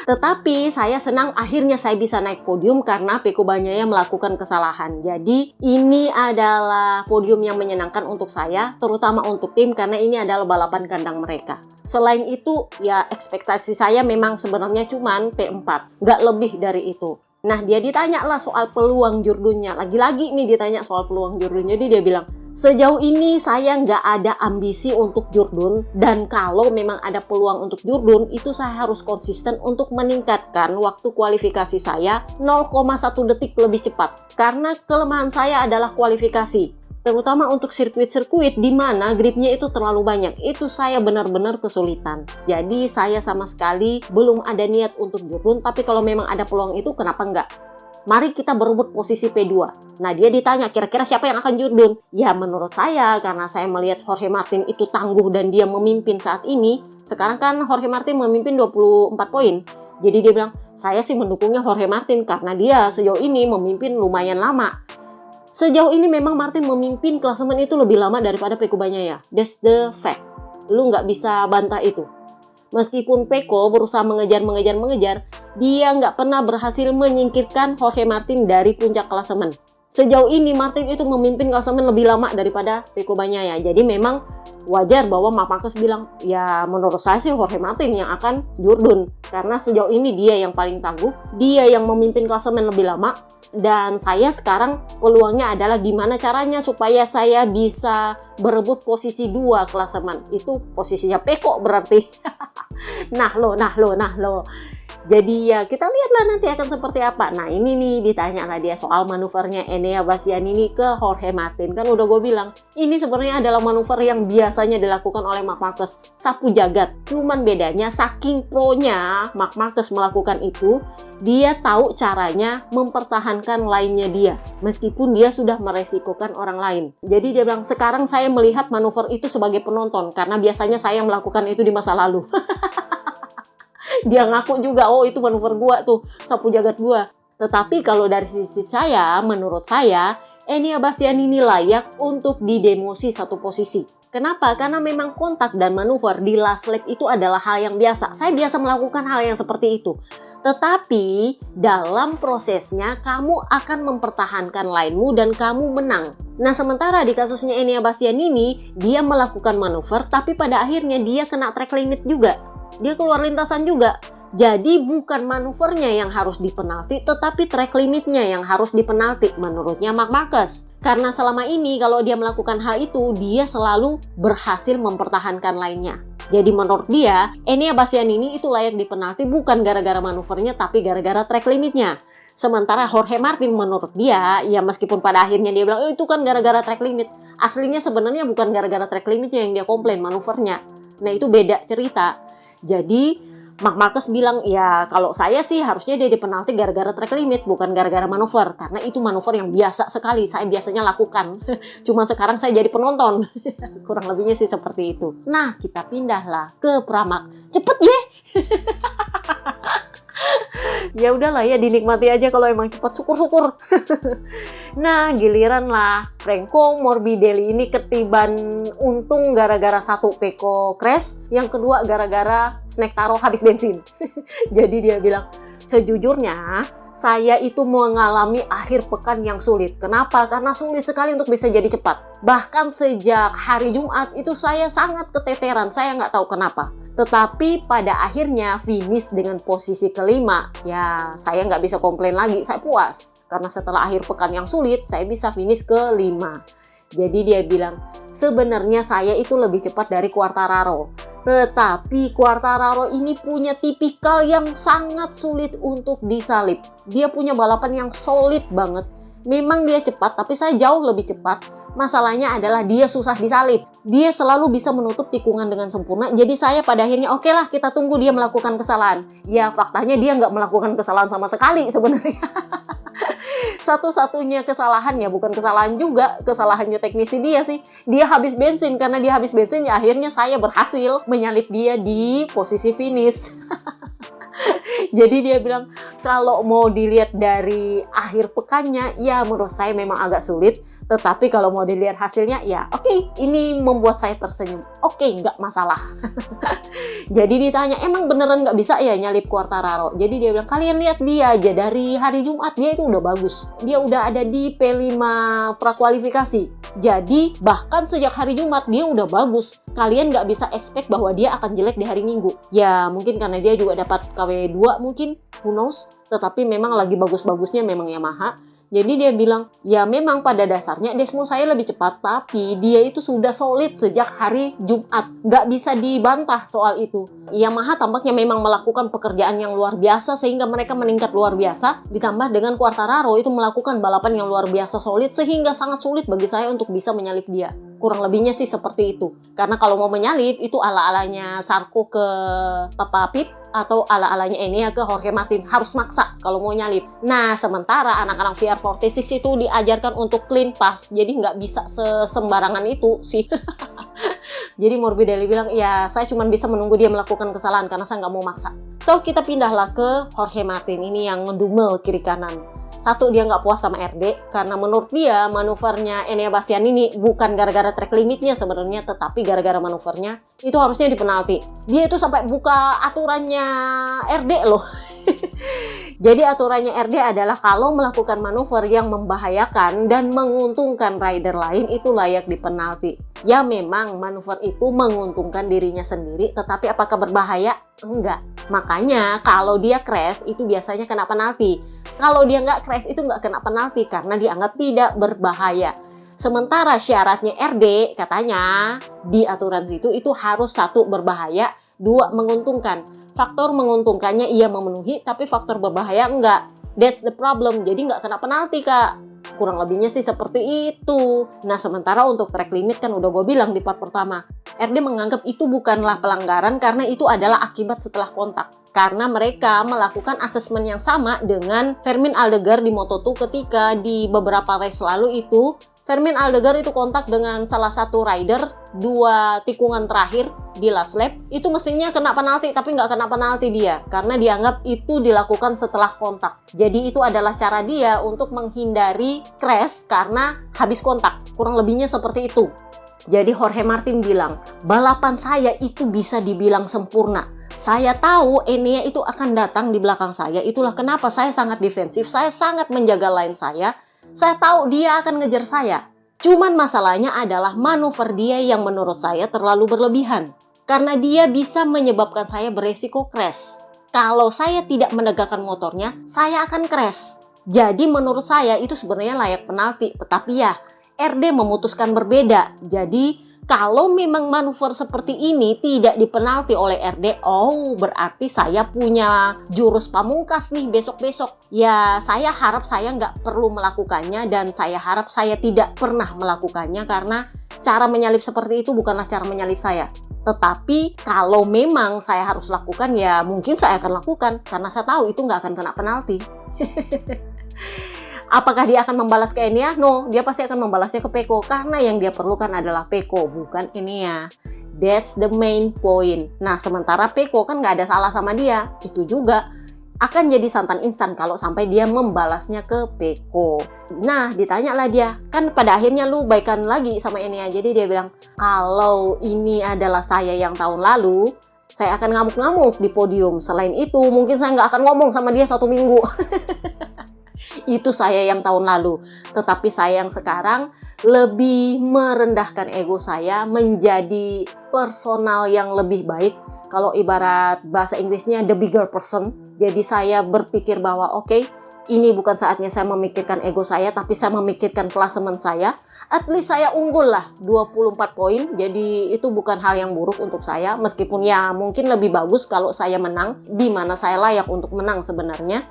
Tetapi saya senang akhirnya saya bisa naik podium karena Pecco Bagnaia melakukan kesalahan. Jadi ini adalah podium yang menyenangkan untuk saya, terutama untuk tim karena ini adalah balapan kandang mereka. Selain itu ya ekspektasi saya memang sebenarnya cuman P4, nggak lebih dari itu. Nah dia ditanya lah soal peluang Jordunnya. Lagi-lagi nih ditanya soal peluang Jordunnya. Jadi dia bilang, sejauh ini saya nggak ada ambisi untuk Jordan, dan kalau memang ada peluang untuk Jordan, itu saya harus konsisten untuk meningkatkan waktu kualifikasi saya 0,1 detik lebih cepat. Karena kelemahan saya adalah kualifikasi, terutama untuk sirkuit-sirkuit di mana gripnya itu terlalu banyak. Itu saya benar-benar kesulitan. Jadi saya sama sekali belum ada niat untuk Jordan, tapi kalau memang ada peluang itu, kenapa enggak? Mari kita berebut posisi P2. Nah dia ditanya kira-kira siapa yang akan Jordan? Ya menurut saya, karena saya melihat Jorge Martin itu tangguh dan dia memimpin saat ini. Sekarang kan Jorge Martin memimpin 24 poin. Jadi dia bilang, saya sih mendukungnya Jorge Martin karena dia sejauh ini memimpin lumayan lama. Sejauh ini memang Martin memimpin klasemen itu lebih lama daripada Pecco Bagnaia. That's the fact. Lu nggak bisa bantah itu. Meskipun Pecco berusaha mengejar, dia nggak pernah berhasil menyingkirkan Jorge Martin dari puncak klasemen. Sejauh ini Martin itu memimpin klasemen lebih lama daripada Pecco Bagnaia. Jadi memang wajar bahwa Marc Marquez bilang, ya menurut saya sih Jorge Martin yang akan Jordan. Karena sejauh ini dia yang paling tangguh, dia yang memimpin klasemen lebih lama. Dan saya sekarang peluangnya adalah gimana caranya supaya saya bisa berebut posisi 2 klasemen. Itu posisinya Pecco berarti. Nah lo. Jadi ya kita lihatlah nanti akan seperti apa. Nah ini nih ditanya lah dia soal manuvernya Enea Bastianini ke Jorge Martin. Kan udah gue bilang, ini sebenarnya adalah manuver yang biasanya dilakukan oleh Marc Marquez. Sapu jagat. Cuman bedanya saking pro-nya Marc Marquez melakukan itu, dia tahu caranya mempertahankan lainnya dia. Meskipun dia sudah meresikokan orang lain. Jadi dia bilang, sekarang saya melihat manuver itu sebagai penonton. Karena biasanya saya melakukan itu di masa lalu. Dia ngaku juga, oh itu manuver gua tuh, sapu jagat gua. Tetapi kalau dari sisi saya, menurut saya, Enea Bastianini layak untuk didemosi 1 posisi. Kenapa? Karena memang kontak dan manuver di last lap itu adalah hal yang biasa. Saya biasa melakukan hal yang seperti itu. Tetapi dalam prosesnya kamu akan mempertahankan lainmu dan kamu menang. Nah sementara di kasusnya Enea Bastianini, dia melakukan manuver tapi pada akhirnya dia kena track limit juga. Dia keluar lintasan juga. Jadi bukan manuvernya yang harus dipenalti, tetapi track limitnya yang harus dipenalti menurutnya Marc Marquez. Karena selama ini kalau dia melakukan hal itu, dia selalu berhasil mempertahankan lainnya. Jadi menurut dia, Enea Bastianini itu layak dipenalti bukan gara-gara manuvernya, tapi gara-gara track limitnya. Sementara Jorge Martin menurut dia, ya meskipun pada akhirnya dia bilang, itu kan gara-gara track limit. Aslinya sebenarnya bukan gara-gara track limitnya yang dia komplain, manuvernya. Nah itu beda cerita. Jadi Marc Marquez bilang, ya kalau saya sih harusnya dia dipenalti gara-gara track limit, bukan gara-gara manuver. Karena itu manuver yang biasa sekali, saya biasanya lakukan. Cuma sekarang saya jadi penonton. Kurang lebihnya sih seperti itu. Nah, kita pindahlah ke Pramac. Cepet ya! Ya udahlah ya, dinikmati aja kalau emang cepat, syukur-syukur. Nah, giliran lah Franco Morbidelli ini ketiban untung gara-gara 1 Pecco crash, yang kedua gara-gara snack taro habis bensin. Jadi dia bilang, sejujurnya saya itu mengalami akhir pekan yang sulit. Kenapa? Karena sulit sekali untuk bisa jadi cepat. Bahkan sejak hari Jumat itu saya sangat keteteran, saya nggak tahu kenapa. Tetapi pada akhirnya finish dengan posisi kelima, ya saya nggak bisa komplain lagi, saya puas. Karena setelah akhir pekan yang sulit, saya bisa finish kelima. Jadi dia bilang, sebenarnya saya itu lebih cepat dari Quartararo. Tetapi Quartararo ini punya tipikal yang sangat sulit untuk disalip. Dia punya balapan yang solid banget. Memang dia cepat, tapi saya jauh lebih cepat. Masalahnya adalah dia susah disalib. Dia selalu bisa menutup tikungan dengan sempurna. Jadi saya pada akhirnya oke lah, kita tunggu dia melakukan kesalahan. Ya faktanya dia nggak melakukan kesalahan sama sekali sebenarnya. Satu-satunya kesalahannya, bukan kesalahan juga, kesalahannya teknisi dia sih. Dia habis bensin, karena dia habis bensin ya akhirnya saya berhasil menyalip dia di posisi finish. Jadi dia bilang kalau mau dilihat dari akhir pekannya ya menurut saya memang agak sulit. Tetapi kalau mau dilihat hasilnya, ya oke, ini membuat saya tersenyum. Oke, nggak masalah. Jadi ditanya, emang beneran nggak bisa ya nyalip Quartararo? Jadi dia bilang, kalian lihat dia aja, dari hari Jumat dia itu udah bagus. Dia udah ada di P5 prakualifikasi. Jadi bahkan sejak hari Jumat dia udah bagus. Kalian nggak bisa expect bahwa dia akan jelek di hari Minggu. Ya mungkin karena dia juga dapat KW2 mungkin, who knows. Tetapi memang lagi bagus-bagusnya memang Yamaha. Jadi dia bilang, ya memang pada dasarnya Desmo saya lebih cepat, tapi dia itu sudah solid sejak hari Jumat. Nggak bisa dibantah soal itu. Yamaha tampaknya memang melakukan pekerjaan yang luar biasa sehingga mereka meningkat luar biasa. Ditambah dengan Quartararo itu melakukan balapan yang luar biasa solid sehingga sangat sulit bagi saya untuk bisa menyalip dia. Kurang lebihnya sih seperti itu. Karena kalau mau menyalip itu ala-alanya Sarko ke Papa Pit atau ala-alanya Enea ke Jorge Martin. Harus maksa kalau mau nyalip. Nah, sementara anak-anak VR46 itu diajarkan untuk clean pass. Jadi nggak bisa sembarangan itu sih. Jadi Morbidelli bilang, ya saya cuma bisa menunggu dia melakukan kesalahan karena saya nggak mau maksa. So, kita pindahlah ke Jorge Martin. Ini yang ngedumel kiri kanan. Satu, dia nggak puas sama RD karena menurut dia manuvernya Enea Bastianini bukan gara-gara track limitnya sebenarnya, tetapi gara-gara manuvernya itu harusnya dipenalti. Dia itu sampai buka aturannya RD loh. Jadi aturannya RD adalah kalau melakukan manuver yang membahayakan dan menguntungkan rider lain itu layak dipenalti. Ya memang manuver itu menguntungkan dirinya sendiri, tetapi apakah berbahaya? Enggak. Makanya kalau dia crash itu biasanya kena penalti. Kalau dia nggak crash itu nggak kena penalti karena dianggap tidak berbahaya. Sementara syaratnya RD katanya di aturan itu harus satu berbahaya, dua menguntungkan. Faktor menguntungkannya ia memenuhi, tapi faktor berbahaya enggak. That's the problem. Jadi nggak kena penalti, Kak. Kurang lebihnya sih seperti itu. Nah, sementara untuk track limit kan udah gue bilang di part pertama. RD menganggap itu bukanlah pelanggaran karena itu adalah akibat setelah kontak. Karena mereka melakukan asesmen yang sama dengan Fermin Aldegar di Moto2 ketika di beberapa race lalu itu Fermin Aldegar itu kontak dengan salah satu rider 2 tikungan terakhir di last lap. Itu mestinya kena penalti, tapi nggak kena penalti dia. Karena dianggap itu dilakukan setelah kontak. Jadi itu adalah cara dia untuk menghindari crash karena habis kontak. Kurang lebihnya seperti itu. Jadi Jorge Martin bilang, balapan saya itu bisa dibilang sempurna. Saya tahu Enea itu akan datang di belakang saya. Itulah kenapa saya sangat defensif. Saya sangat menjaga line saya. Saya tahu dia akan ngejar saya. Cuman masalahnya adalah manuver dia yang menurut saya terlalu berlebihan. Karena dia bisa menyebabkan saya beresiko crash. Kalau saya tidak menegakkan motornya, saya akan crash. Jadi menurut saya itu sebenarnya layak penalti. Tetapi ya, RD memutuskan berbeda. Jadi kalau memang manuver seperti ini tidak dipenalti oleh RD, oh berarti saya punya jurus pamungkas nih besok-besok. Ya saya harap saya nggak perlu melakukannya dan saya harap saya tidak pernah melakukannya karena cara menyalip seperti itu bukanlah cara menyalip saya. Tetapi kalau memang saya harus lakukan ya mungkin saya akan lakukan karena saya tahu itu nggak akan kena penalti. Apakah dia akan membalas ke Enea? No, dia pasti akan membalasnya ke Pecco karena yang dia perlukan adalah Pecco, bukan Enea. That's the main point. Nah, sementara Pecco kan nggak ada salah sama dia. Itu juga akan jadi santan instan kalau sampai dia membalasnya ke Pecco. Nah, ditanyalah dia, kan pada akhirnya lu baikan lagi sama Enea. Jadi dia bilang, kalau ini adalah saya yang tahun lalu, saya akan ngamuk-ngamuk di podium. Selain itu, mungkin saya nggak akan ngomong sama dia 1 minggu. Itu saya yang tahun lalu. Tetapi saya yang sekarang lebih merendahkan ego saya menjadi personal yang lebih baik. Kalau ibarat bahasa Inggrisnya the bigger person. Jadi saya berpikir bahwa oke, ini bukan saatnya saya memikirkan ego saya, tapi saya memikirkan klasemen saya. At least saya unggul lah 24 poin. Jadi itu bukan hal yang buruk untuk saya. Meskipun ya mungkin lebih bagus kalau saya menang, di mana saya layak untuk menang sebenarnya.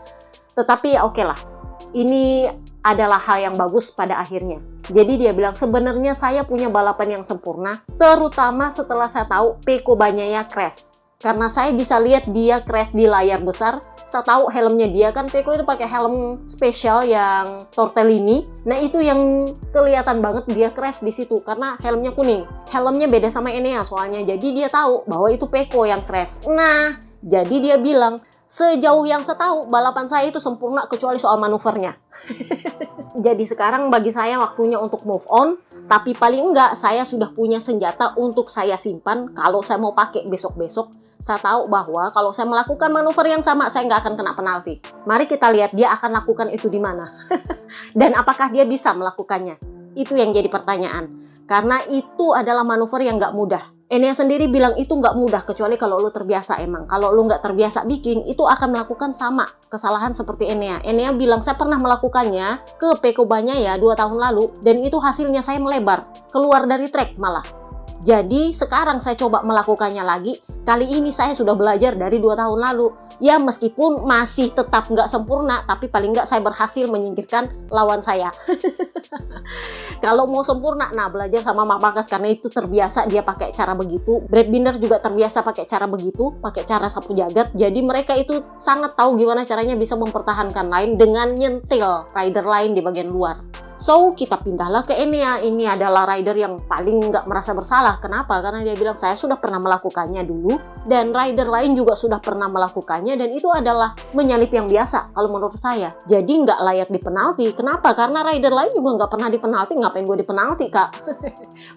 Tetapi ya oke lah. Ini adalah hal yang bagus pada akhirnya. Jadi dia bilang, sebenarnya saya punya balapan yang sempurna, terutama setelah saya tahu Pecco Bagnaia crash. Karena saya bisa lihat dia crash di layar besar. Saya tahu helmnya dia kan, Pecco itu pakai helm spesial yang Tortellini. Nah itu yang kelihatan banget dia crash di situ karena helmnya kuning. Helmnya beda sama Enea soalnya. Jadi dia tahu bahwa itu Pecco yang crash. Nah, jadi dia bilang, sejauh yang saya tahu balapan saya itu sempurna kecuali soal manuvernya. Jadi sekarang bagi saya waktunya untuk move on. Tapi paling enggak saya sudah punya senjata untuk saya simpan kalau saya mau pakai besok-besok. Saya tahu bahwa kalau saya melakukan manuver yang sama, saya nggak akan kena penalti. Mari kita lihat dia akan lakukan itu di mana. Dan apakah dia bisa melakukannya? Itu yang jadi pertanyaan. Karena itu adalah manuver yang nggak mudah. Enea sendiri bilang itu nggak mudah, kecuali kalau lu terbiasa emang. Kalau lu nggak terbiasa bikin, itu akan melakukan sama kesalahan seperti Enea. Enea bilang, saya pernah melakukannya ke Pecco Bagnaia 2 tahun lalu, dan itu hasilnya saya melebar, keluar dari track malah. Jadi sekarang saya coba melakukannya lagi. Kali ini saya sudah belajar dari 2 tahun lalu. Ya meskipun masih tetap nggak sempurna, tapi paling nggak saya berhasil menyingkirkan lawan saya. Kalau mau sempurna, nah belajar sama Marc Marquez karena itu terbiasa dia pakai cara begitu. Brad Binder juga terbiasa pakai cara begitu, pakai cara sapu jagat. Jadi mereka itu sangat tahu gimana caranya bisa mempertahankan lain dengan nyentil rider lain di bagian luar. So, kita pindahlah ke Enea. Ini adalah rider yang paling nggak merasa bersalah. Kenapa? Karena dia bilang, saya sudah pernah melakukannya dulu, dan rider lain juga sudah pernah melakukannya, dan itu adalah menyalip yang biasa, kalau menurut saya. Jadi nggak layak dipenalti. Kenapa? Karena rider lain juga nggak pernah dipenalti. Ngapain gue dipenalti, Kak?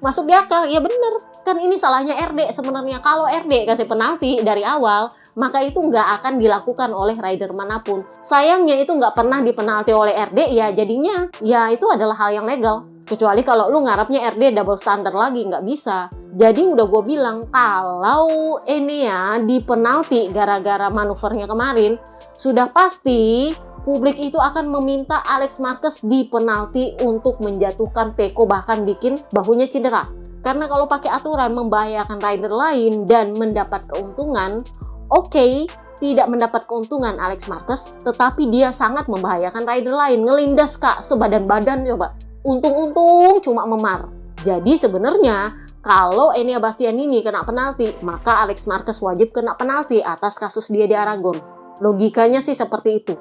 Masuk di akal? Ya bener. Kan ini salahnya RD sebenarnya. Kalau RD kasih penalti dari awal, maka itu nggak akan dilakukan oleh rider manapun. Sayangnya itu nggak pernah dipenalti oleh RD, ya jadinya ya itu adalah hal yang legal. Kecuali kalau lu ngarapnya RD double standard lagi, nggak bisa. Jadi udah gue bilang, kalau Enea dipenalti gara-gara manuvernya kemarin, sudah pasti publik itu akan meminta Alex Marquez dipenalti untuk menjatuhkan Pecco, bahkan bikin bahunya cedera. Karena kalau pakai aturan membahayakan rider lain dan mendapat keuntungan, oke, tidak mendapat keuntungan Alex Marquez, tetapi dia sangat membahayakan rider lain. Ngelindas, Kak, sebadan-badan coba. Untung-untung cuma memar. Jadi sebenarnya kalau Enea Bastianini kena penalti, maka Alex Marquez wajib kena penalti atas kasus dia di Aragon. Logikanya sih seperti itu.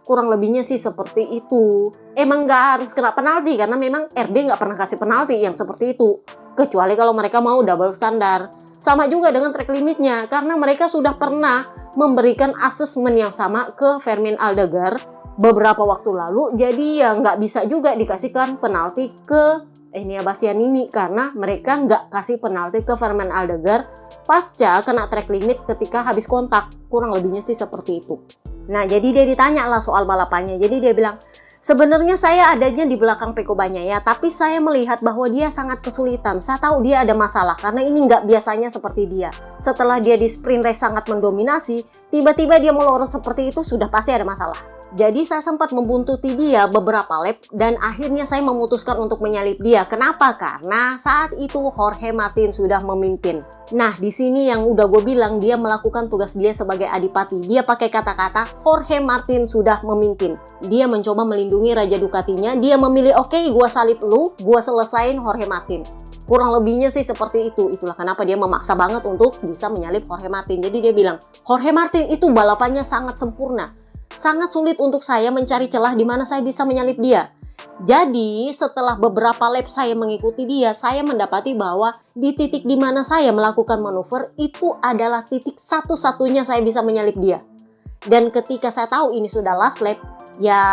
Kurang lebihnya sih seperti itu. Emang nggak harus kena penalti karena memang RD nggak pernah kasih penalti yang seperti itu. Kecuali kalau mereka mau double standar. Sama juga dengan track limitnya, karena mereka sudah pernah memberikan asesmen yang sama ke Fermin Aldegar beberapa waktu lalu. Jadi ya nggak bisa juga dikasihkan penalti ke Enea Bastianini karena mereka nggak kasih penalti ke Fermin Aldegar pasca kena track limit ketika habis kontak. Kurang lebihnya sih seperti itu. Nah, jadi dia ditanya lah soal balapannya. Jadi dia bilang, sebenarnya saya adanya di belakang Pecco Bagnaia, tapi saya melihat bahwa dia sangat kesulitan. Saya tahu dia ada masalah, karena ini nggak biasanya seperti dia. Setelah dia di sprint race sangat mendominasi, tiba-tiba dia melorot seperti itu, sudah pasti ada masalah. Jadi saya sempat membuntuti dia beberapa lap dan akhirnya saya memutuskan untuk menyalip dia. Kenapa? Karena saat itu Jorge Martin sudah memimpin. Nah, di sini yang udah gue bilang, dia melakukan tugas dia sebagai adipati. Dia pakai kata-kata Jorge Martin sudah memimpin. Dia mencoba melindungi Raja Ducatinya. Dia memilih, oke, gue salip lu, gue selesain Jorge Martin. Kurang lebihnya sih seperti itu. Itulah kenapa dia memaksa banget untuk bisa menyalip Jorge Martin. Jadi dia bilang, Jorge Martin itu balapannya sangat sempurna. Sangat sulit untuk saya mencari celah di mana saya bisa menyalip dia. Jadi setelah beberapa lap saya mengikuti dia, saya mendapati bahwa di titik di mana saya melakukan manuver itu adalah titik satu-satunya saya bisa menyalip dia. Dan ketika saya tahu ini sudah last lap, ya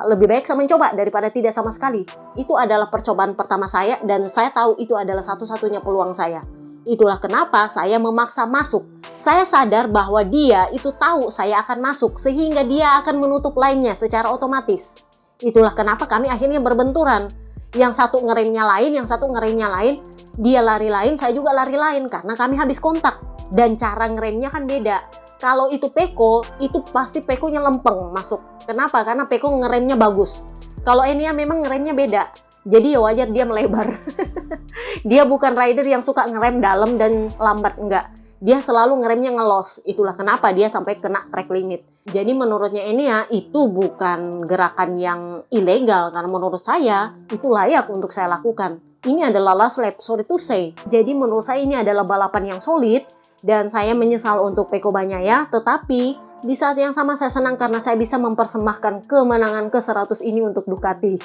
lebih baik saya mencoba daripada tidak sama sekali. Itu adalah percobaan pertama saya dan saya tahu itu adalah satu-satunya peluang saya. Itulah kenapa saya memaksa masuk. Saya sadar bahwa dia itu tahu saya akan masuk sehingga dia akan menutup lainnya secara otomatis. Itulah kenapa kami akhirnya berbenturan. Yang satu ngeremnya lain, yang satu ngeremnya lain. Dia lari lain, saya juga lari lain karena kami habis kontak. Dan cara ngeremnya kan beda. Kalau itu Pecco, itu pasti Pecco-nya lempeng masuk. Kenapa? Karena Pecco ngeremnya bagus. Kalau Enea memang ngeremnya beda. Jadi ya wajar dia melebar. Dia bukan rider yang suka ngerem dalam dan lambat, enggak. dia selalu ngeremnya ngelos. Itulah kenapa dia sampai kena track limit. Jadi menurutnya Enea itu bukan gerakan yang ilegal, karena menurut saya itu layak untuk saya lakukan. Ini adalah last lap, sorry to say. Jadi menurut saya ini adalah balapan yang solid dan saya menyesal untuk Pecco Bagnaia, tetapi di saat yang sama saya senang karena saya bisa mempersembahkan kemenangan ke-100 ini untuk Ducati.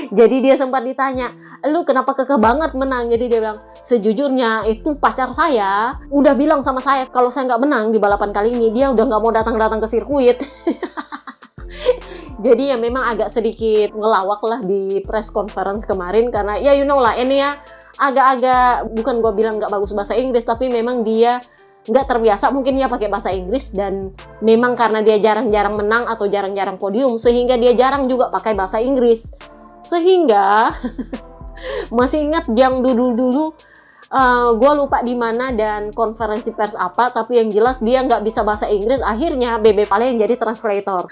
Jadi dia sempat ditanya, lu kenapa kekeh banget menang? Jadi dia bilang, sejujurnya itu pacar saya udah bilang sama saya kalau saya nggak menang di balapan kali ini, dia udah nggak mau datang-datang ke sirkuit. Jadi ya memang agak sedikit ngelawak lah di press conference kemarin, karena ya you know lah, ini ya agak-agak, bukan gue bilang nggak bagus bahasa Inggris, tapi memang dia nggak terbiasa mungkin ya pakai bahasa Inggris, dan memang karena dia jarang-jarang menang atau jarang-jarang podium, sehingga dia jarang juga pakai bahasa Inggris. Sehingga masih ingat yang dulu-dulu gue lupa di mana dan konferensi pers apa, tapi yang jelas dia nggak bisa bahasa Inggris, akhirnya Bebe Vale yang jadi translator.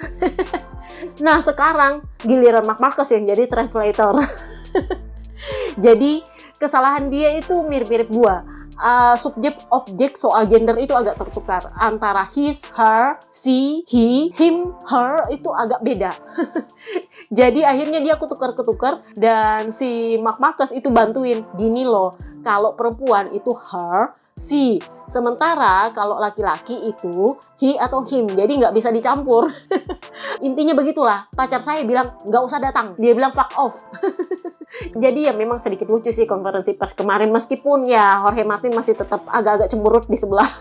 Nah sekarang giliran Marc Marquez yang jadi translator. Jadi kesalahan dia itu mirip-mirip gua. Subjek objek soal gender itu agak tertukar antara his, her, she, he, him, her, itu agak beda. Jadi akhirnya dia ketukar-ketukar dan si Marc Marquez itu bantuin, gini loh, kalau perempuan itu her, she, sementara kalau laki-laki itu he atau him, jadi nggak bisa dicampur. Intinya begitulah, pacar saya bilang nggak usah datang, dia bilang fuck off. Jadi ya memang sedikit lucu sih konferensi pers kemarin, meskipun ya Jorge Martin masih tetap agak-agak cemberut di sebelah.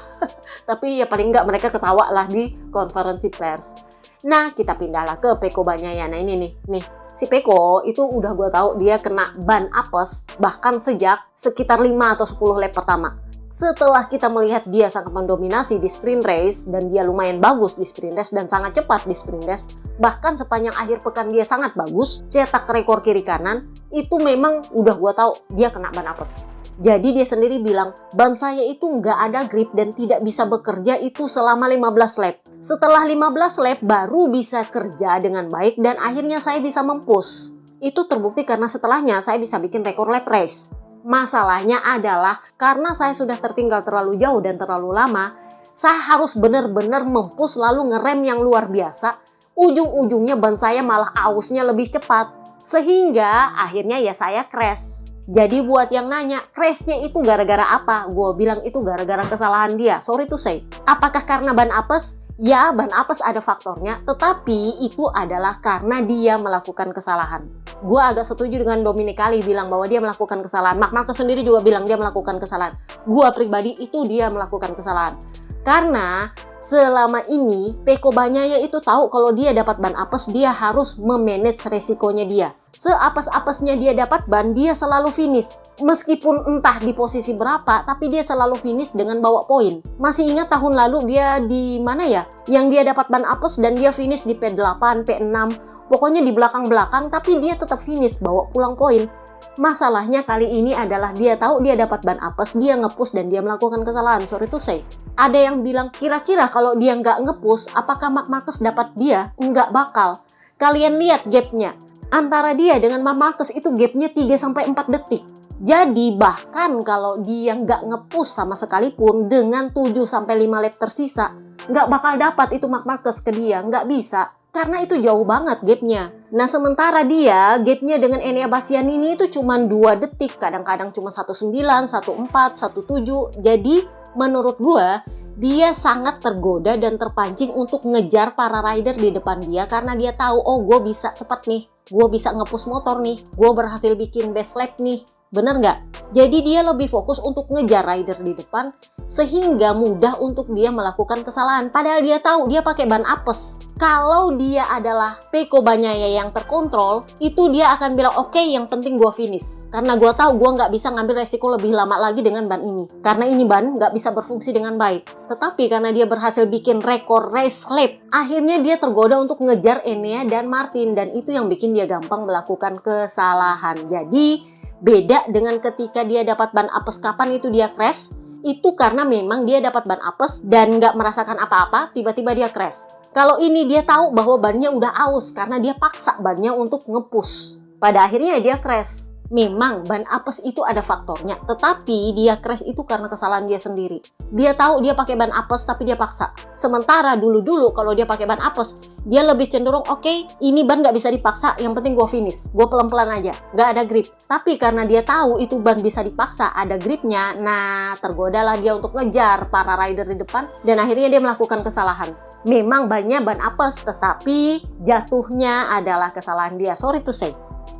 Tapi ya paling nggak mereka ketawa lah di konferensi pers. Nah kita pindahlah ke Pecco Bagnaia. Nah ini nih si Pecco itu udah gue tahu dia kena ban apes bahkan sejak sekitar 5 atau 10 lap pertama. Setelah kita melihat dia sangat mendominasi di sprint race dan dia lumayan bagus di sprint race dan sangat cepat di sprint race, bahkan sepanjang akhir pekan dia sangat bagus, cetak rekor kiri kanan, itu memang udah gua tahu dia kena ban apes. Jadi dia sendiri bilang, ban saya itu nggak ada grip dan tidak bisa bekerja itu selama 15 lap. Setelah 15 lap baru bisa kerja dengan baik dan akhirnya saya bisa mempush. Itu terbukti karena setelahnya saya bisa bikin rekor lap race. Masalahnya adalah karena saya sudah tertinggal terlalu jauh dan terlalu lama, saya harus benar-benar mempush lalu ngerem yang luar biasa. Ujung-ujungnya ban saya malah ausnya lebih cepat. Sehingga akhirnya ya saya crash. Jadi buat yang nanya, crashnya itu gara-gara apa? Gue bilang itu gara-gara kesalahan dia. Sorry to say. Apakah karena ban apes? Ya, ban apes ada faktornya, tetapi itu adalah karena dia melakukan kesalahan. Gue agak setuju dengan Dominicali bilang bahwa dia melakukan kesalahan. Marc Marquez sendiri juga bilang dia melakukan kesalahan. Gue pribadi itu dia melakukan kesalahan. Karena selama ini Pecco Bagnaia itu tahu kalau dia dapat ban apes, dia harus memanage resikonya dia. Seapes-apesnya dia dapat ban, dia selalu finish. Meskipun entah di posisi berapa, tapi dia selalu finish dengan bawa poin. Masih ingat tahun lalu dia di mana ya? Yang dia dapat ban apes dan dia finish di P8, P6. Pokoknya di belakang-belakang, tapi dia tetap finish, bawa pulang poin. Masalahnya kali ini adalah dia tahu dia dapat ban apes, dia nge-push dan dia melakukan kesalahan. Sorry to say. Ada yang bilang, kira-kira kalau dia nggak nge-push, apakah Marc Marquez dapat dia? Nggak bakal. Kalian lihat gapnya. Antara dia dengan Marc Marquez itu gapnya 3-4 detik. Jadi bahkan kalau dia nggak nge-push sama sekalipun dengan 7-5 lap tersisa, nggak bakal dapat itu Marc Marquez ke dia. Nggak bisa. Karena itu jauh banget gapnya. Nah sementara dia gapnya dengan Enea Bastianini itu cuma 2 detik. Kadang-kadang cuma 19, 14, 17. Jadi menurut gua dia sangat tergoda dan terpancing untuk ngejar para rider di depan dia. Karena dia tahu, oh gue bisa cepat nih. Gue bisa nge-push motor nih. Gue berhasil bikin best lap nih. Bener nggak? Jadi dia lebih fokus untuk ngejar rider di depan sehingga mudah untuk dia melakukan kesalahan. Padahal dia tahu dia pakai ban apes. Kalau dia adalah Pecco Bagnaia yang terkontrol, itu dia akan bilang oke, yang penting gue finish. Karena gue tahu gue nggak bisa ngambil resiko lebih lama lagi dengan ban ini. Karena ini ban nggak bisa berfungsi dengan baik. Tetapi karena dia berhasil bikin rekor race lap, akhirnya dia tergoda untuk ngejar Enea dan Martin. Dan itu yang bikin dia gampang melakukan kesalahan. Jadi beda dengan ketika dia dapat ban apes, kapan itu dia crash. Itu karena memang dia dapat ban apes dan nggak merasakan apa-apa, tiba-tiba dia crash. Kalau ini dia tahu bahwa bannya udah aus karena dia paksa bannya untuk nge-push. Pada akhirnya dia crash. Memang ban apes itu ada faktornya, tetapi dia crash itu karena kesalahan dia sendiri. Dia tahu dia pakai ban apes tapi dia paksa. Sementara dulu kalau dia pakai ban apes, dia lebih cenderung oke, ini ban nggak bisa dipaksa, yang penting gue finish, gue pelan-pelan aja, nggak ada grip. Tapi karena dia tahu itu ban bisa dipaksa, ada gripnya, nah tergodalah dia untuk ngejar para rider di depan dan akhirnya dia melakukan kesalahan. Memang bannya ban apes, tetapi jatuhnya adalah kesalahan dia. Sorry to say.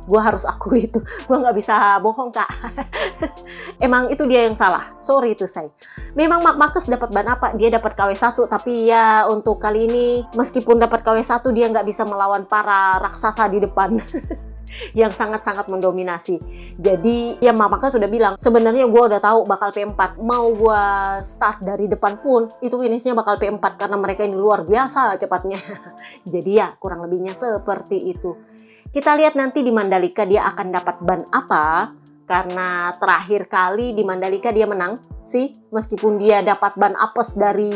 Gue harus akui itu, gue nggak bisa bohong kak. Emang itu dia yang salah, sorry to say. Memang Marc Marquez dapat ban apa? Dia dapat KW1, tapi ya untuk kali ini meskipun dapat KW1 dia nggak bisa melawan para raksasa di depan. Yang sangat-sangat mendominasi. Jadi ya Marc Marquez sudah bilang, sebenarnya gue udah tahu bakal P4. Mau gue start dari depan pun, itu finishnya bakal P4 karena mereka ini luar biasa cepatnya. Jadi ya kurang lebihnya seperti itu. Kita lihat nanti di Mandalika dia akan dapat ban apa, karena terakhir kali di Mandalika dia menang sih, meskipun dia dapat ban apes dari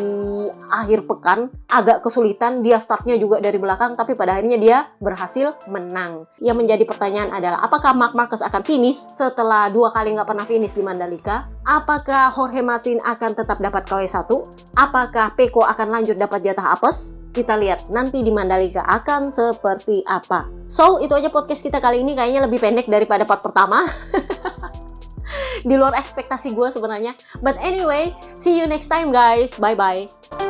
akhir pekan, agak kesulitan, dia startnya juga dari belakang, tapi pada akhirnya dia berhasil menang. Yang menjadi pertanyaan adalah, apakah Marc Marquez akan finish setelah 2 kali nggak pernah finish di Mandalika? Apakah Jorge Martin akan tetap dapat KW1? Apakah Pecco akan lanjut dapat jatah apes? Kita lihat nanti di Mandalika akan seperti apa. So, itu aja podcast kita kali ini, kayaknya lebih pendek daripada part pertama. Di luar ekspektasi gue sebenarnya. But anyway, see you next time guys. Bye-bye.